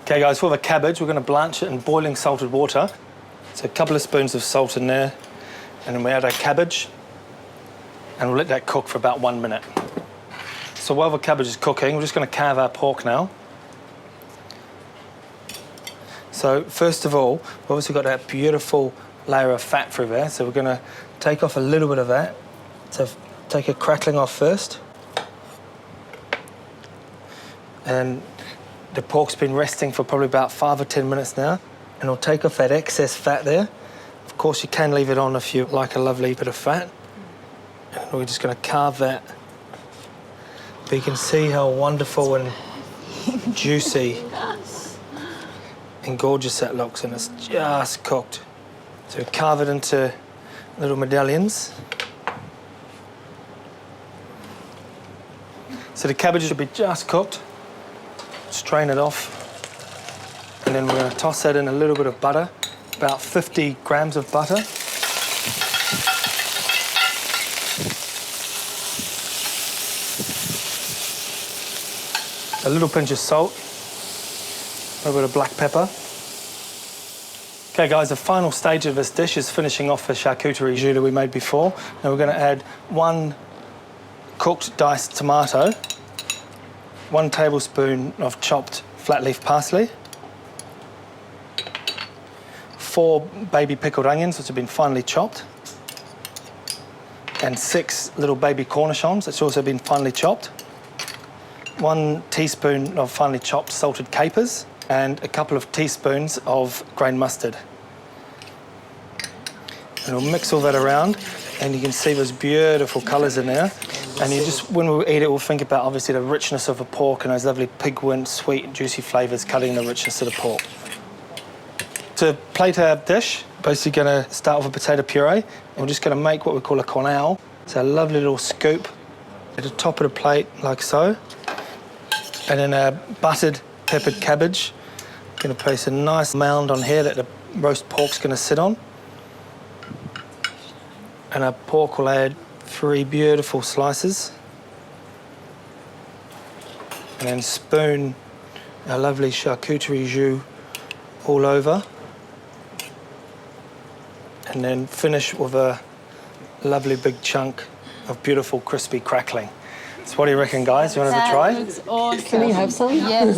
Okay, guys, for the cabbage, we're going to blanch it in boiling salted water. So a couple of spoons of salt in there, and then we add our cabbage, and we'll let that cook for about 1 minute. So while the cabbage is cooking, we're just going to carve our pork now. So first of all, we've obviously got that beautiful layer of fat through there, so we're going to take off a little bit of that. So take a crackling off first. And the pork's been resting for probably about 5 or 10 minutes now, and we'll take off that excess fat there. Of course, you can leave it on if you like a lovely bit of fat. And we're just going to carve that. But you can see how wonderful and juicy and gorgeous that looks, and it's just cooked. So carve it into little medallions. So the cabbage should be just cooked. Strain it off, and then we're going to toss that in a little bit of butter, about 50 grams of butter. A little pinch of salt, a little bit of black pepper. Okay, guys, the final stage of this dish is finishing off the charcuterie jus that we made before. Now we're going to add 1 cooked diced tomato, 1 tablespoon of chopped flat leaf parsley, 4 baby pickled onions which have been finely chopped, and 6 little baby cornichons that's also been finely chopped, 1 teaspoon of finely chopped salted capers, and a couple of teaspoons of grain mustard. And we'll mix all that around, and you can see those beautiful colours in there. And you just, when we eat it, we'll think about obviously the richness of the pork and those lovely pigment, sweet and juicy flavours cutting the richness of the pork. To plate our dish, basically going to start with a potato puree, and we're just going to make what we call a cornell. So a lovely little scoop at the top of the plate, like so. And then a buttered, peppered cabbage. Going to place a nice mound on here that the roast pork's going to sit on. And our pork will add 3 beautiful slices. And then spoon our lovely charcuterie jus all over. And then finish with a lovely big chunk of beautiful crispy crackling. So what do you reckon, guys? You want to have a try? That looks awesome. Can we have some? Yes.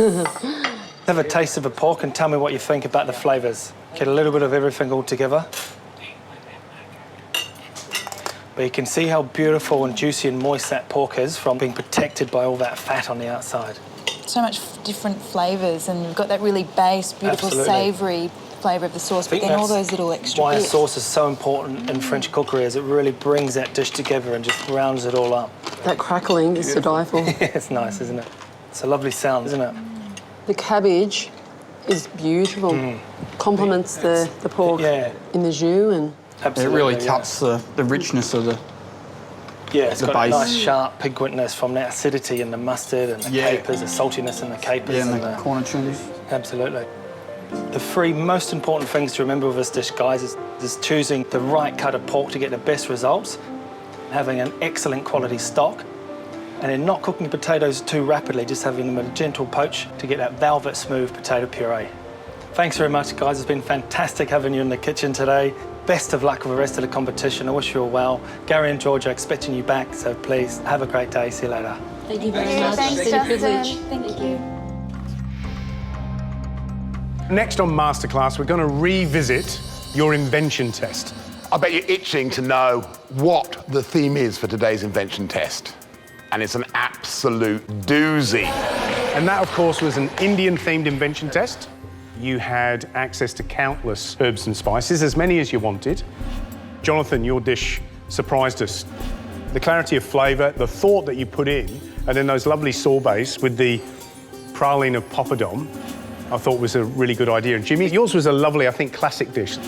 Have a taste of the pork and tell me what you think about the flavours. Get a little bit of everything all together. But you can see how beautiful and juicy and moist that pork is from being protected by all that fat on the outside. So much different flavours, and you've got that really base, beautiful, savoury flavour of the sauce, but then all those little extra why bits. a sauce is so important in French cookery, is it really brings that dish together and just rounds it all up. That crackling is to die for. It's nice, isn't it? It's a lovely sound, isn't it? The cabbage is beautiful. Complements the pork in the jus, and it really cuts the richness of the it's the got base. a nice sharp pigmentness from that acidity and the mustard and the capers, the saltiness in the capers. Yeah, and the cornichons. Absolutely. The 3 most important things to remember with this dish, guys, is choosing the right cut of pork to get the best results, having an excellent quality stock, and then not cooking potatoes too rapidly, just having them at a gentle poach to get that velvet smooth potato puree. Thanks very much, guys. It's been fantastic having you in the kitchen today. Best of luck with the rest of the competition. I wish you all well. Gary and George are expecting you back, so please have a great day. See you later. Thank you very much. Thanks, It's been a Justin. privilege. Thank you. Next on Masterclass, we're going to revisit your invention test. I bet you're itching to know what the theme is for today's invention test. And it's an absolute doozy. And that, of course, was an Indian-themed invention test. You had access to countless herbs and spices, as many as you wanted. Jonathan, your dish surprised us. The clarity of flavour, the thought that you put in, and then those lovely sorbets with the praline of poppadom, I thought was a really good idea. And Jimmy, yours was a lovely, I think, classic dish.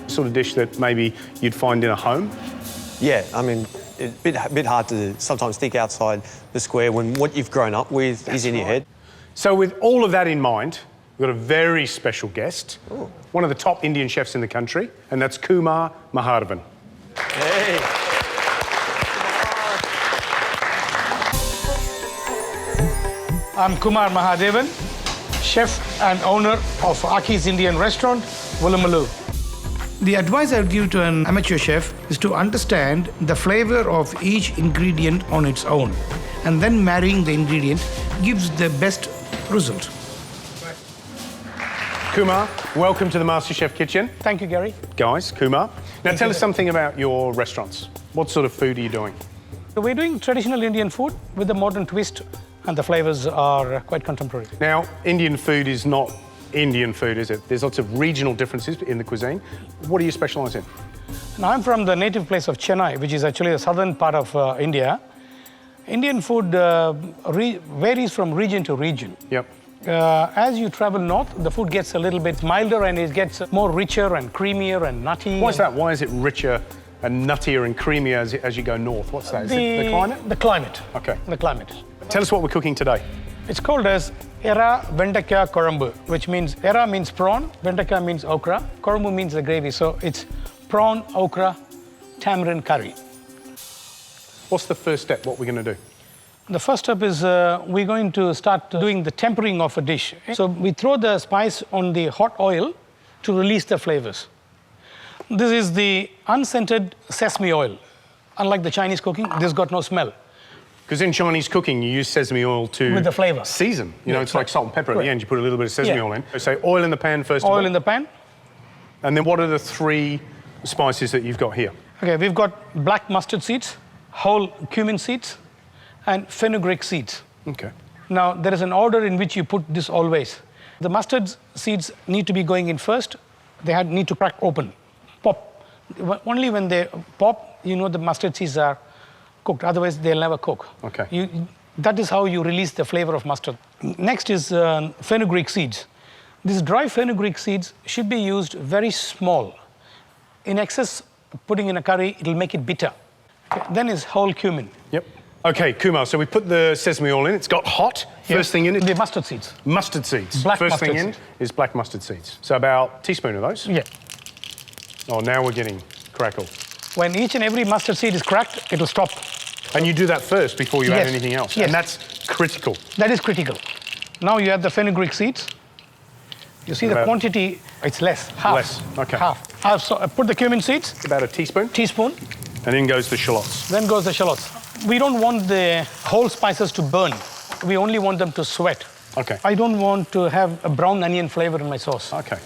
Sort of dish that maybe you'd find in a home. Yeah, I mean, it's a bit hard to sometimes think outside the square when what you've grown up with is in your head. So with all of that in mind, we've got a very special guest, one of the top Indian chefs in the country, and that's Kumar Mahadevan. Hey. I'm Kumar Mahadevan, chef and owner of Aki's Indian restaurant, Woolloomooloo. The advice I would give to an amateur chef is to understand the flavor of each ingredient on its own, and then marrying the ingredient gives the best result. Kumar, welcome to the MasterChef kitchen. Thank you, Gary. Guys, Kumar. Now tell us something about your restaurants. What sort of food are you doing? We're doing traditional Indian food with a modern twist, and the flavors are quite contemporary. Now, Indian food is not Indian food, is it? There's lots of regional differences in the cuisine. What do you specialise in? Now, I'm from the native place of Chennai, which is actually the southern part of India. Indian food varies from region to region. Yep. As you travel north, the food gets a little bit milder and it gets more richer and creamier and nutty. Why is that? Why is it richer and nuttier and creamier as you go north? What's that? Is it the climate? The climate. Okay. The climate. Tell us what we're cooking today. It's called as Era Vendakya Korambu, which means Era means prawn, Vendakya means okra, Korambu means the gravy. So it's prawn, okra, tamarind curry. What's the first step? What we're going to do? The first step is we're going to start doing the tempering of a dish. So we throw the spice on the hot oil to release the flavors. This is the unscented sesame oil. Unlike the Chinese cooking, this got no smell. Because in Chinese cooking, you use sesame oil to with the flavour. Season. You know, it's right. like salt and pepper at the end. You put a little bit of sesame oil in. So oil in the pan first of all. Oil in the pan. And then what are the three spices that you've got here? Okay, we've got black mustard seeds, whole cumin seeds, and fenugreek seeds. Okay. Now, there is an order in which you put this always. The mustard seeds need to be going in first. They need to crack open, pop. Only when they pop, you know the mustard seeds are cooked. Otherwise, they'll never cook. Okay. That is how you release the flavor of mustard. Next is fenugreek seeds. These dry fenugreek seeds should be used very small. In excess, putting in a curry, it'll make it bitter. Okay. Then is whole cumin. Yep. Okay, Kumar, so we put the sesame oil in. It's got hot. First thing in it? The mustard seeds. Mustard seeds. Black First mustard thing in seeds. is black mustard seeds. So about a teaspoon of those? Yeah. Oh, now we're getting crackle. When each and every mustard seed is cracked, it'll stop. And you do that first before you add anything else? Yes. And that's critical? That is critical. Now you add the fenugreek seeds. You see the quantity, it's less, half. Less, okay. Half. I put the cumin seeds. About a teaspoon? Teaspoon. And in goes the shallots. Then goes the shallots. We don't want the whole spices to burn. We only want them to sweat. Okay. I don't want to have a brown onion flavor in my sauce. Okay.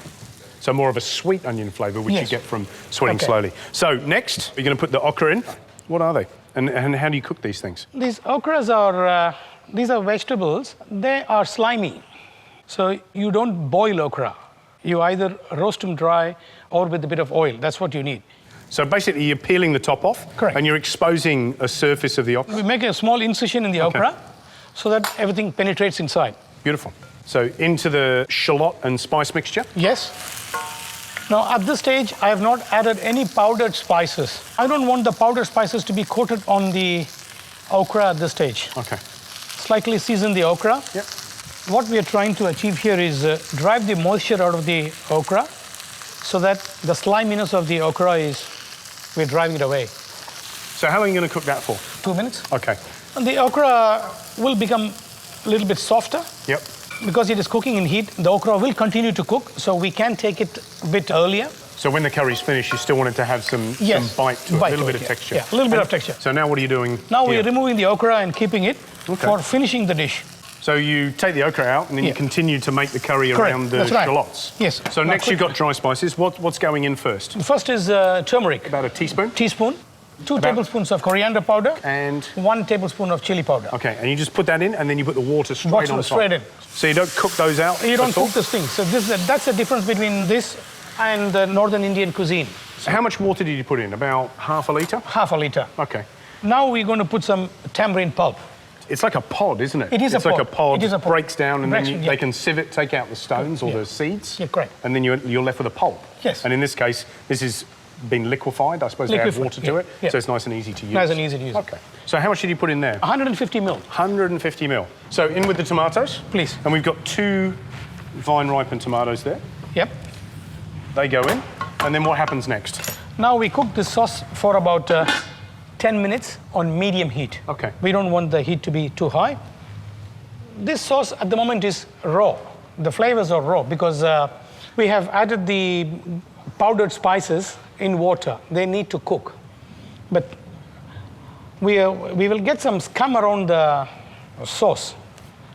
So more of a sweet onion flavour, which you get from sweating slowly. So next, you're going to put the okra in. What are they? And how do you cook these things? These okras are, these are vegetables. They are slimy. So you don't boil okra. You either roast them dry or with a bit of oil. That's what you need. So basically you're peeling the top off. Correct. And you're exposing a surface of the okra. We make a small incision in the okra so that everything penetrates inside. Beautiful. So into the shallot and spice mixture? Yes. Now at this stage, I have not added any powdered spices. I don't want the powdered spices to be coated on the okra at this stage. Okay. Slightly season the okra. Yep. What we are trying to achieve here is drive the moisture out of the okra so that the sliminess of the okra is, we're driving it away. So how long are you going to cook that for? 2 minutes. Okay. And the okra will become a little bit softer. Yep. Because it is cooking in heat, the okra will continue to cook, so we can take it a bit earlier. So when the curry's finished, you still want it to have some bite to it, a little bit of texture. Yeah, a little bit of texture. So now what are you doing Now here? we're removing the okra and keeping it for finishing the dish. So you take the okra out and then you continue to make the curry Correct. around the That's right. shallots. Yes. So next you've got dry spices. What's going in first? The first is turmeric. About a teaspoon? Teaspoon. 2 tablespoons of coriander powder. And? 1 tablespoon of chili powder. Okay, and you just put that in and then you put the water straight on top. Straight in. So you don't cook those out? You don't cook this thing. So that's the difference between this and the Northern Indian cuisine. So how much water did you put in? About half a litre? Half a litre. Okay. Now we're going to put some tamarind pulp. It's like a pod, isn't it? It is it's a pod. Like a pod. It is a pod. Breaks down and then Yeah. they can sieve it, take out the stones or the seeds. Yeah, correct. And then you're left with a pulp. Yes. And in this case, this is been liquefied. I suppose they add water to it, so it's nice and easy to use. Nice and easy to use. Okay. So how much did you put in there? 150 ml. 150 ml. So in with the tomatoes. Please. And we've got 2 vine-ripened tomatoes there. Yep. They go in. And then what happens next? Now we cook this sauce for about 10 minutes on medium heat. Okay. We don't want the heat to be too high. This sauce at the moment is raw. The flavors are raw because we have added the powdered spices in water. They need to cook. But we will get some scum around the sauce.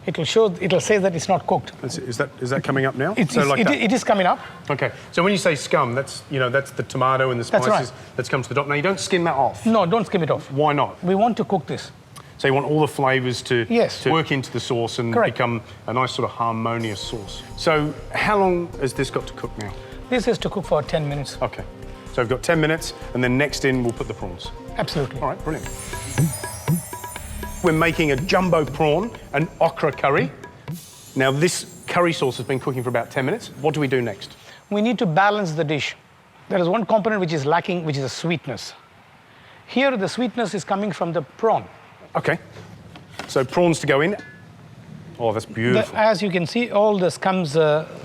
It'll say that it's not cooked. Is that coming up now? It is coming up. Okay. So when you say scum, that's the tomato and the spices that's come to the top. Now you don't skim that off. No, don't skim it off. Why not? We want to cook this. So you want all the flavours to work into the sauce and Correct. become a nice sort of harmonious sauce. So how long has this got to cook now? This is to cook for 10 minutes. Okay. So we've got 10 minutes, and then next in we'll put the prawns. Absolutely. All right, brilliant. We're making a jumbo prawn and okra curry. Now this curry sauce has been cooking for about 10 minutes. What do we do next? We need to balance the dish. There is one component which is lacking, which is the sweetness. Here the sweetness is coming from the prawn. Okay. So prawns to go in. Oh, that's beautiful. As you can see, all the scums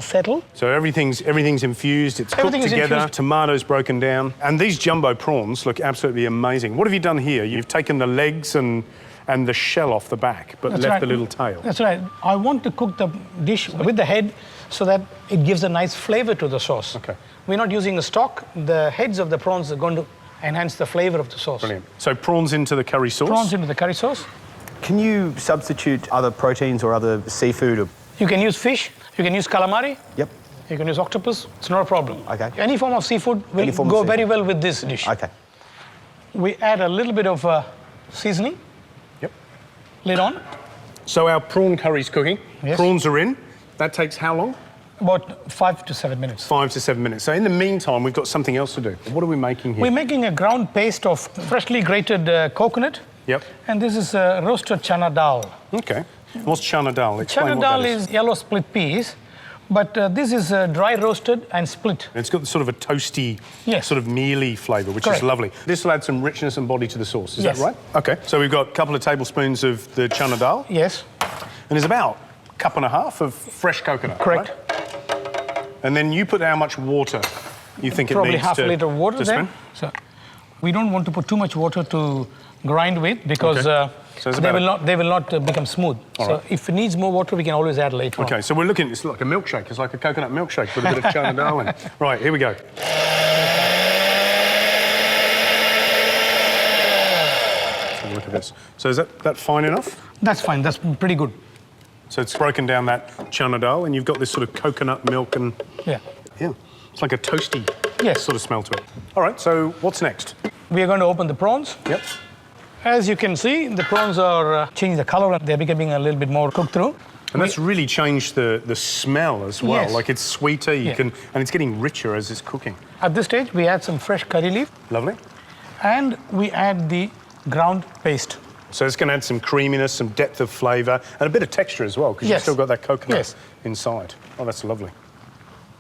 settle. So everything's infused, it's cooked together, tomatoes broken down. And these jumbo prawns look absolutely amazing. What have you done here? You've taken the legs and the shell off the back, but left the little tail. That's right. I want to cook the dish with the head so that it gives a nice flavor to the sauce. Okay. We're not using a stock. The heads of the prawns are going to enhance the flavor of the sauce. Brilliant. So prawns into the curry sauce? Prawns into the curry sauce. Can you substitute other proteins or other seafood? You can use fish. You can use calamari. Yep. You can use octopus. It's not a problem. Okay. Any form of seafood will go very well with this dish. Okay. We add a little bit of seasoning. Yep. Lid on. So our prawn curry's cooking. Yes. Prawns are in. That takes how long? About 5 to 7 minutes. 5 to 7 minutes. So in the meantime, we've got something else to do. What are we making here? We're making a ground paste of freshly grated coconut. Yep. And this is roasted chana dal. Okay. What's chana dal? Explain Chana what dal that is yellow split peas, but this is dry roasted and split. It's got sort of a toasty, Yes. sort of mealy flavour, which Correct. is lovely. This will add some richness and body to the sauce, is Yes. that right? Okay. So we've got a couple of tablespoons of the chana dal. Yes. And there's about a cup and a half of fresh coconut. Correct. Right? And then you put how much water you think Probably it needs half a litre of water to there. spin? So we don't want to put too much water to grind with because Okay. So it's they will not become smooth. All so right. if it needs more water, we can always add later on. Okay, so we're looking, it's like a milkshake. It's like a coconut milkshake with a bit of chana dal in it. Right, here we go. Look at this. So is that fine enough? That's fine. That's pretty good. So it's broken down that chana dal, and you've got this sort of coconut milk and... Yeah. Yeah, it's like a toasty Yes. sort of smell to it. All right, so what's next? We are going to open the prawns. Yep. As you can see, the prawns are changing the color and they're becoming a little bit more cooked through. And that's really changed the smell as well. Yes. Like it's sweeter, and it's getting richer as it's cooking. At this stage, we add some fresh curry leaf. Lovely. And we add the ground paste. So it's going to add some creaminess, some depth of flavour, and a bit of texture as well, because you've Yes. still got that coconut Yes. inside. Oh, that's lovely.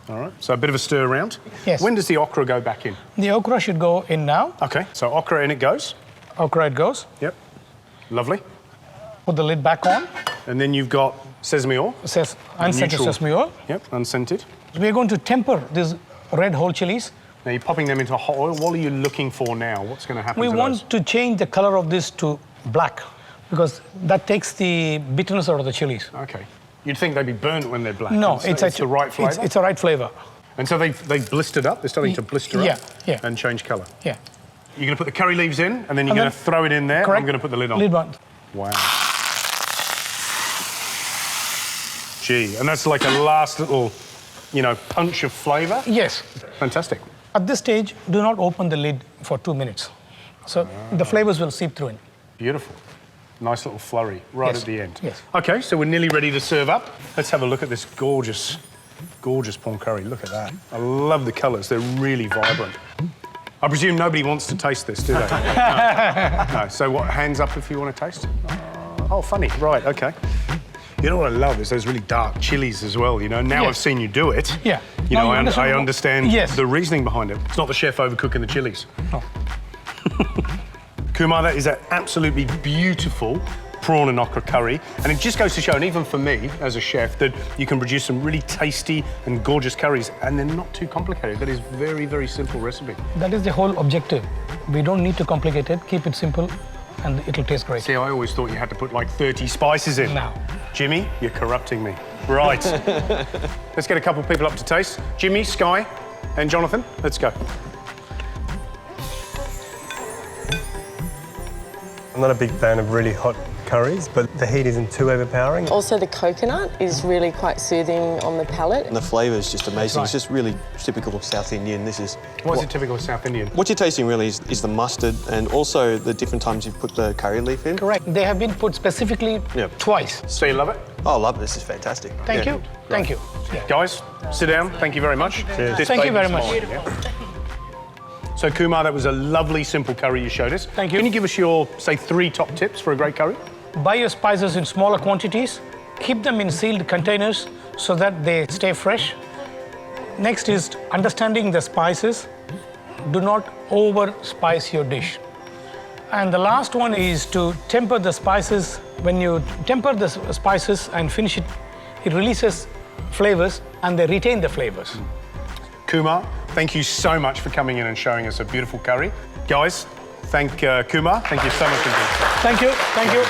All right, so a bit of a stir around. Yes. When does the okra go back in? The okra should go in now. Okay, so okra in it goes. Okra it goes. Yep. Lovely. Put the lid back on. And then you've got sesame oil. Unscented Neutral. sesame oil. Yep, unscented. We're going to temper these red whole chilies. Now you're popping them into hot oil. What are you looking for now? What's going to happen We to want to change the color of this to black because that takes the bitterness out of the chilies. those? Okay. You'd think they'd be burnt when they're black. No, it's the right flavour? It's the right flavor. And so they've blistered up. They're starting to blister Yeah, up yeah. and change colour. Yeah. You're going to put the curry leaves in, and then you're And going then- to throw it in there. Correct. I'm going to put the lid on. Lid on. Wow. Gee, and that's like a last little, you know, punch of flavour? Yes. Fantastic. At this stage, do not open the lid for 2 minutes. So the flavors will seep through in. Beautiful. Nice little flurry right at the end. Yes. OK, so we're nearly ready to serve up. Let's have a look at this gorgeous, gorgeous prawn curry. Look at that. I love the colours. They're really vibrant. I presume nobody wants to taste this, do they? No. So what, hands up if you want to taste? Oh, funny. Right, OK. You know what I love is those really dark chilies as well, you know? Now I've seen you do it. Yeah. You know, I understand Yes. the reasoning behind it. It's not the chef overcooking the chilies. No. Kumar, that is an absolutely beautiful prawn and okra curry. And it just goes to show, and even for me as a chef, that you can produce some really tasty and gorgeous curries, and they're not too complicated. That is very, very simple recipe. That is the whole objective. We don't need to complicate it. Keep it simple, and it'll taste great. See, I always thought you had to put like 30 spices in. No. Jimmy, you're corrupting me. Right. Let's get a couple of people up to taste. Jimmy, Sky, and Jonathan, let's go. I'm not a big fan of really hot curries, but the heat isn't too overpowering. Also, the coconut is really quite soothing on the palate. And the flavour is just amazing. Right. It's just really typical of South Indian. This is... What's it typical of South Indian? What you're tasting really is the mustard and also the different times you've put the curry leaf in. Correct. They have been put specifically twice. So you love it? Oh, I love it. This is fantastic. Thank you. Thank you. Guys, sit down. Thank you very much. Cheers. Thank you very much. So, Kumar, that was a lovely, simple curry you showed us. Thank you. Can you give us your, say, 3 top tips for a great curry? Buy your spices in smaller quantities. Keep them in sealed containers so that they stay fresh. Next is understanding the spices. Do not over-spice your dish. And the last one is to temper the spices. When you temper the spices and finish it, it releases flavors and they retain the flavors. Kumar, thank you so much for coming in and showing us a beautiful curry. Guys, thank Kumar. Thank you so much indeed. Thank you. Thank you.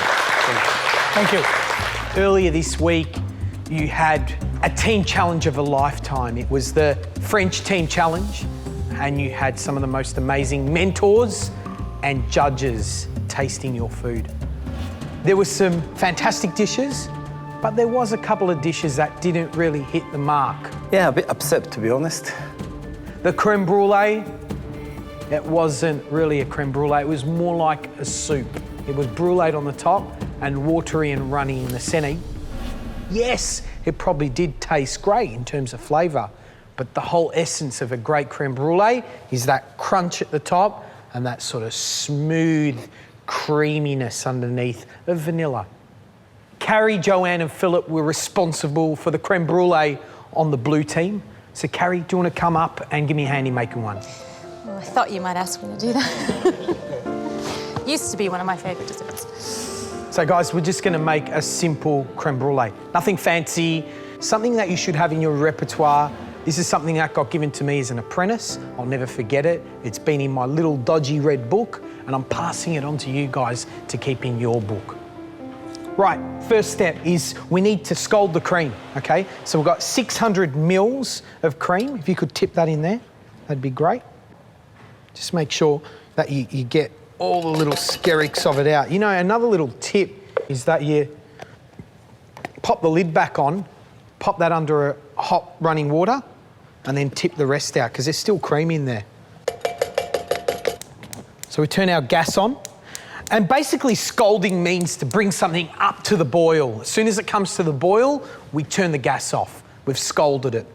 Thank you. Earlier this week, you had a team challenge of a lifetime. It was the French team challenge, and you had some of the most amazing mentors and judges tasting your food. There were some fantastic dishes, but there was a couple of dishes that didn't really hit the mark. Yeah, a bit upset, to be honest. The creme brulee, it wasn't really a creme brulee. It was more like a soup. It was bruleed on the top and watery and runny in the centre. Yes, it probably did taste great in terms of flavour, but the whole essence of a great creme brulee is that crunch at the top and that sort of smooth creaminess underneath of vanilla. Carrie, Joanne and Philip were responsible for the creme brulee on the blue team. So Carrie, do you want to come up and give me a hand in making one? Well, I thought you might ask me to do that. Used to be one of my favourite desserts. So guys, we're just going to make a simple creme brulee. Nothing fancy, something that you should have in your repertoire. This is something that got given to me as an apprentice. I'll never forget it. It's been in my little dodgy red book, and I'm passing it on to you guys to keep in your book. Right, first step is we need to scald the cream, okay? So we've got 600 mils of cream. If you could tip that in there, that'd be great. Just make sure that you get all the little skerricks of it out. You know, another little tip is that you pop the lid back on, pop that under a hot running water, and then tip the rest out, because there's still cream in there. So we turn our gas on. And basically scalding means to bring something up to the boil. As soon as it comes to the boil, we turn the gas off. We've scalded it.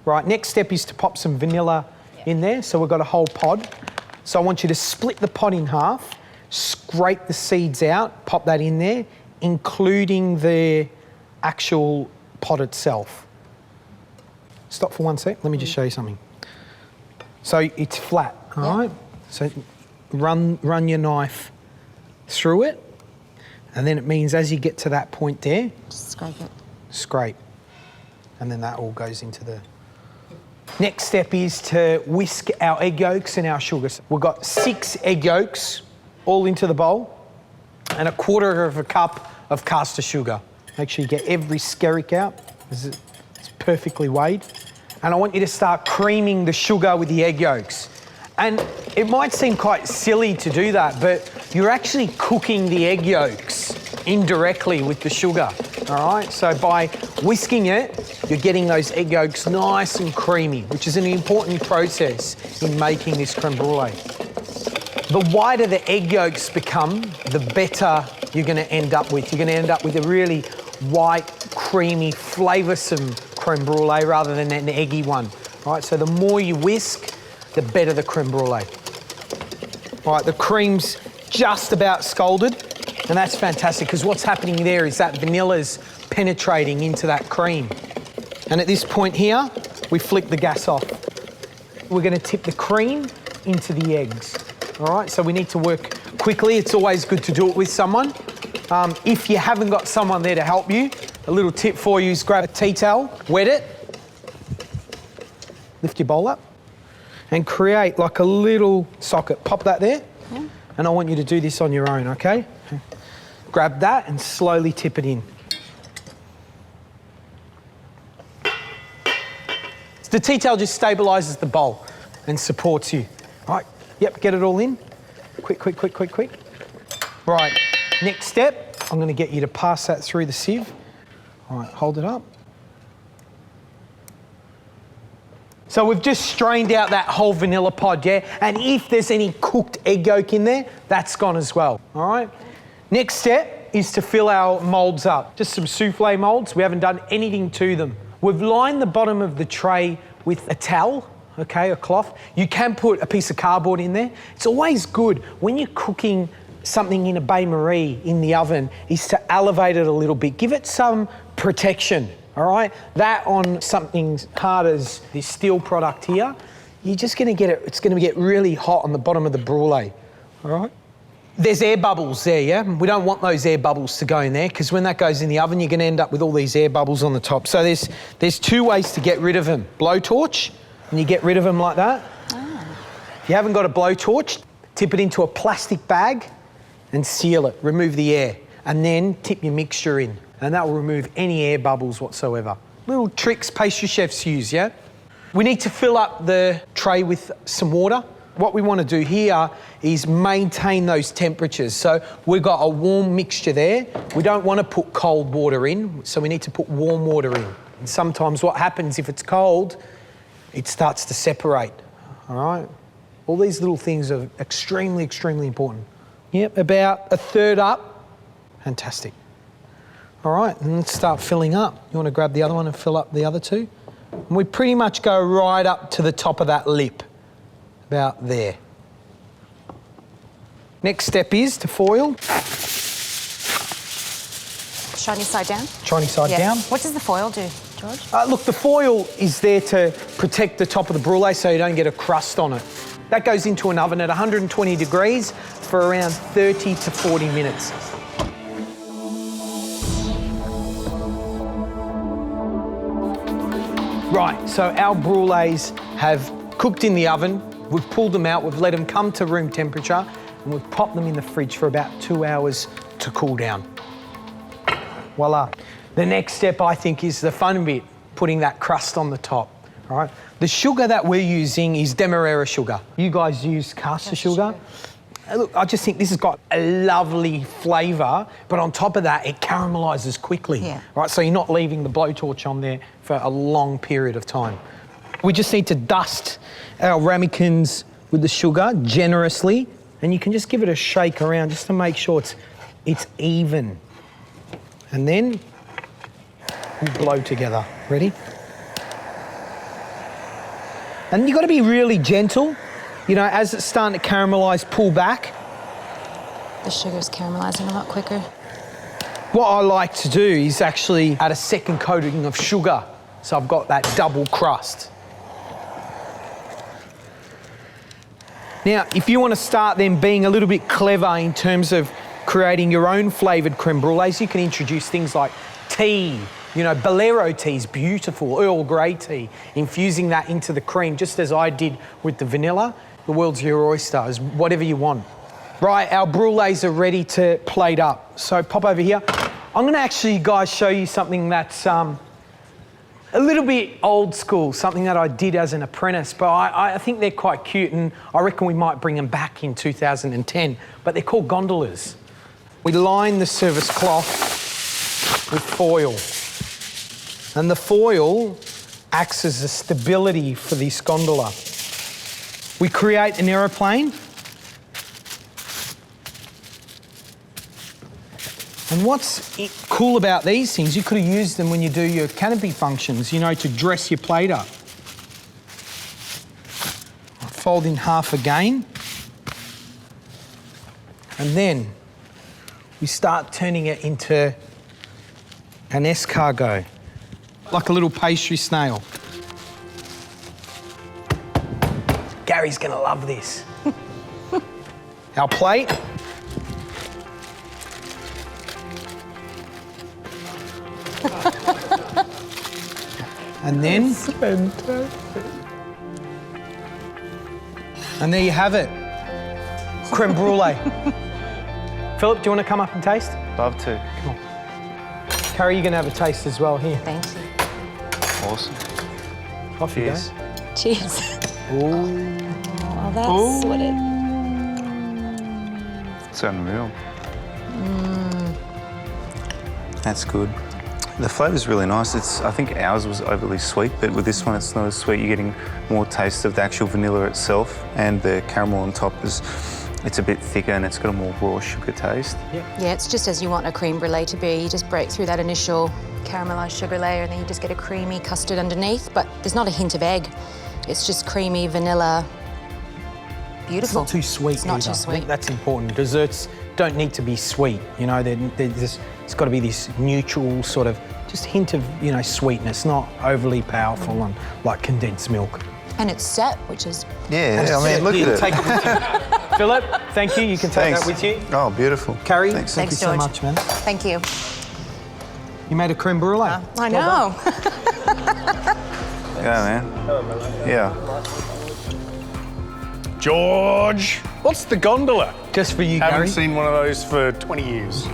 Right, next step is to pop some vanilla in there. So we've got a whole pod. So I want you to split the pod in half, scrape the seeds out, pop that in there, including the actual pod itself. Stop for 1 sec, let me just show you something. So it's flat, all right? So run your knife through it, and then it means as you get to that point there, just scrape it. Scrape. And then that all goes into the... Next step is to whisk our egg yolks and our sugar. We've got 6 egg yolks all into the bowl and a 1/4 cup of caster sugar. Make sure you get every skerrick out. It's perfectly weighed. And I want you to start creaming the sugar with the egg yolks. And it might seem quite silly to do that, but you're actually cooking the egg yolks indirectly with the sugar, all right? So by whisking it, you're getting those egg yolks nice and creamy, which is an important process in making this creme brulee. The whiter the egg yolks become, the better you're going to end up with. You're going to end up with a really white, creamy, flavoursome creme brulee rather than an eggy one. All right, so the more you whisk, the better the creme brulee. All right, the cream's just about scalded, and that's fantastic because what's happening there is that vanilla's penetrating into that cream. And at this point here, we flick the gas off. We're going to tip the cream into the eggs. All right, so we need to work quickly. It's always good to do it with someone. If you haven't got someone there to help you, a little tip for you is grab a tea towel, wet it, lift your bowl up, and create like a little socket. Pop that there, and I want you to do this on your own, okay? Grab that and slowly tip it in. The tea towel just stabilises the bowl and supports you. All right, yep, get it all in. Quick, quick, quick, quick, quick. Right, next step, I'm going to get you to pass that through the sieve. All right, hold it up. So we've just strained out that whole vanilla pod, yeah? And if there's any cooked egg yolk in there, that's gone as well, all right? Next step is to fill our moulds up. Just some souffle moulds. We haven't done anything to them. We've lined the bottom of the tray with a towel, okay, a cloth. You can put a piece of cardboard in there. It's always good when you're cooking something in a bain-marie in the oven is to elevate it a little bit. Give it some protection, all right? That on something hard as this steel product here, you're just gonna get it, it's gonna get really hot on the bottom of the brulee, all right? There's air bubbles there, yeah? We don't want those air bubbles to go in there because when that goes in the oven, you're gonna end up with all these air bubbles on the top. So there's two ways to get rid of them. Blowtorch, and you get rid of them like that. If you haven't got a blowtorch, tip it into a plastic bag and seal it, remove the air, and then tip your mixture in, and that will remove any air bubbles whatsoever. Little tricks pastry chefs use, yeah? We need to fill up the tray with some water. What we want to do here is maintain those temperatures. So we've got a warm mixture there. We don't want to put cold water in, so we need to put warm water in. And sometimes what happens if it's cold, it starts to separate, all right? All these little things are extremely, extremely important. Yep, about a third up. Fantastic. All right, and let's start filling up. You want to grab the other one and fill up the other two? And we pretty much go right up to the top of that lip, about there. Next step is to foil. Shiny side down? Shiny side down. What does the foil do, George? Look, the foil is there to protect the top of the brulee so you don't get a crust on it. That goes into an oven at 120 degrees for around 30 to 40 minutes. Right, so our brulees have cooked in the oven. We've pulled them out, we've let them come to room temperature, and we've popped them in the fridge for about 2 hours to cool down. Voila. The next step, I think, is the fun bit, putting that crust on the top, all right? The sugar that we're using is Demerara sugar. You guys use caster sugar. Look, I just think this has got a lovely flavour, but on top of that, it caramelises quickly, right? So you're not leaving the blowtorch on there for a long period of time. We just need to dust our ramekins with the sugar generously, and you can just give it a shake around just to make sure it's even. And then we'll blow together. Ready? And you've got to be really gentle. You know, as it's starting to caramelise, pull back. The sugar's caramelising a lot quicker. What I like to do is actually add a second coating of sugar, so I've got that double crust. Now, if you want to start then being a little bit clever in terms of creating your own flavoured creme brulees, you can introduce things like tea. You know, Bolero tea is beautiful, Earl Grey tea, infusing that into the cream, just as I did with the vanilla. The world's your oyster, is whatever you want. Right, our brulees are ready to plate up. So pop over here. I'm going to actually, guys, show you something that's a little bit old school, something that I did as an apprentice, but I think they're quite cute, and I reckon we might bring them back in 2010, but they're called gondolas. We line the service cloth with foil. And the foil acts as a stability for this gondola. We create an aeroplane. And what's cool about these things, you could have used them when you do your canopy functions, you know, to dress your plate up. Fold in half again. And then we start turning it into an escargot, like a little pastry snail. Gary's gonna love this. Our plate. And then, and there you have it, creme brulee. Philip, do you want to come up and taste? Love to. Come on. Carrie, you're going to have a taste as well here. Thank you. Awesome. Off you go. Cheers. Ooh. Oh, that's what it... It's unreal. That's good. The flavour's really nice. I think ours was overly sweet, but with this one it's not as sweet. You're getting more taste of the actual vanilla itself, and the caramel on top it's a bit thicker and it's got a more raw sugar taste. Yeah, it's just as you want a creme brulee to be. You just break through that initial caramelised sugar layer and then you just get a creamy custard underneath, but there's not a hint of egg. It's just creamy, vanilla, beautiful. It's not too sweet It's not either. too I sweet. think that's important. Desserts don't need to be sweet, you know, it's got to be this neutral sort of, just hint of, you know, sweetness, not overly powerful and like condensed milk. And it's set, which is... Yeah, I mean, look at it. Take it with you. Philip, thank you. You can take that with you. Oh, beautiful. Carrie, Thanks. thank you so George. much, man. Thank you. You made a creme brulee. I know. Yeah, man. Yeah. George, what's the gondola? Just for you, Haven't Gary. seen one of those for 20 years.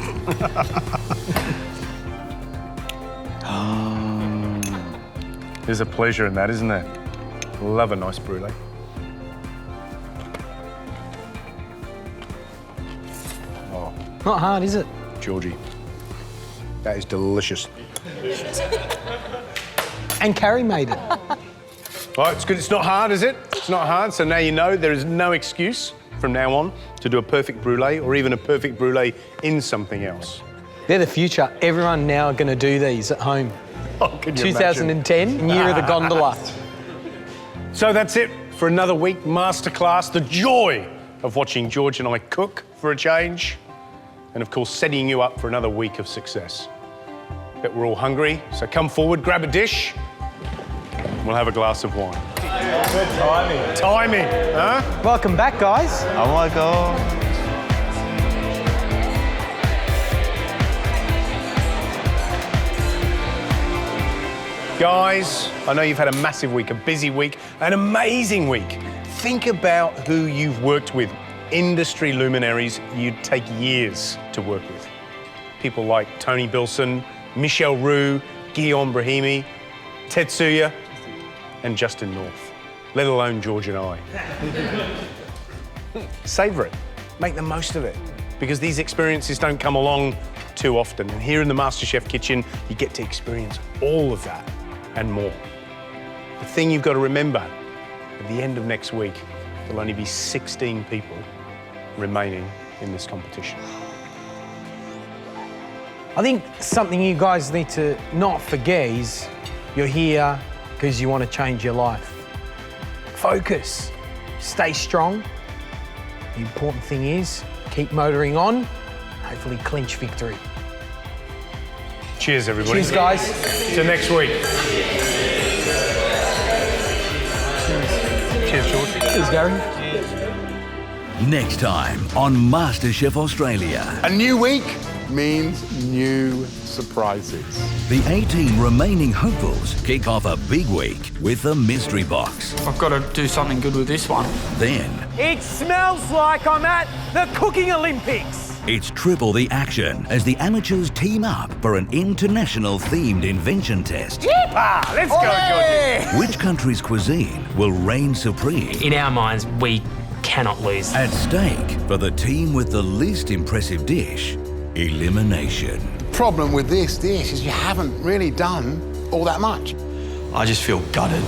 There's a pleasure in that, isn't there? Love a nice brulee. Oh, Not hard, is it? Georgie, that is delicious. And Carrie made it. Well, it's good. It's not hard, is it? It's not hard. So now you know there is no excuse from now on to do a perfect brulee or even a perfect brulee in something else. They're the future. Everyone now are going to do these at home. Oh, can you 2010, year of the gondola. So that's it for another week. Masterclass, the joy of watching George and I cook for a change. And of course, setting you up for another week of success. But we're all hungry, so come forward, grab a dish. We'll have a glass of wine. Good timing. Timing, huh? Welcome back, guys. Oh my God. Guys, I know you've had a massive week, a busy week, an amazing week. Think about who you've worked with. Industry luminaries you'd take years to work with. People like Tony Bilson, Michelle Roux, Guillaume Brahimi, Tetsuya, and Justin North, let alone George and I. Savour it, make the most of it, because these experiences don't come along too often. And here in the MasterChef kitchen, you get to experience all of that and more. The thing you've got to remember, at the end of next week, there'll only be 16 people remaining in this competition. I think something you guys need to not forget is you're here because you want to change your life. Focus, stay strong. The important thing is keep motoring on, hopefully clinch victory. Cheers, everybody. Cheers, guys. Till next week. Cheers, George. Cheers, Gary. Next time on MasterChef Australia. A new week means new surprises. The 18 remaining hopefuls kick off a big week with the mystery box. I've got to do something good with this one. Then It smells like I'm at the Cooking Olympics. it's triple the action as the amateurs team up for an international themed invention test. Yeehaw! Let's go, Georgie. Which country's cuisine will reign supreme? In our minds, we cannot lose. At stake for the team with the least impressive dish, elimination. problem with this dish is you haven't really done all that much. I just feel gutted.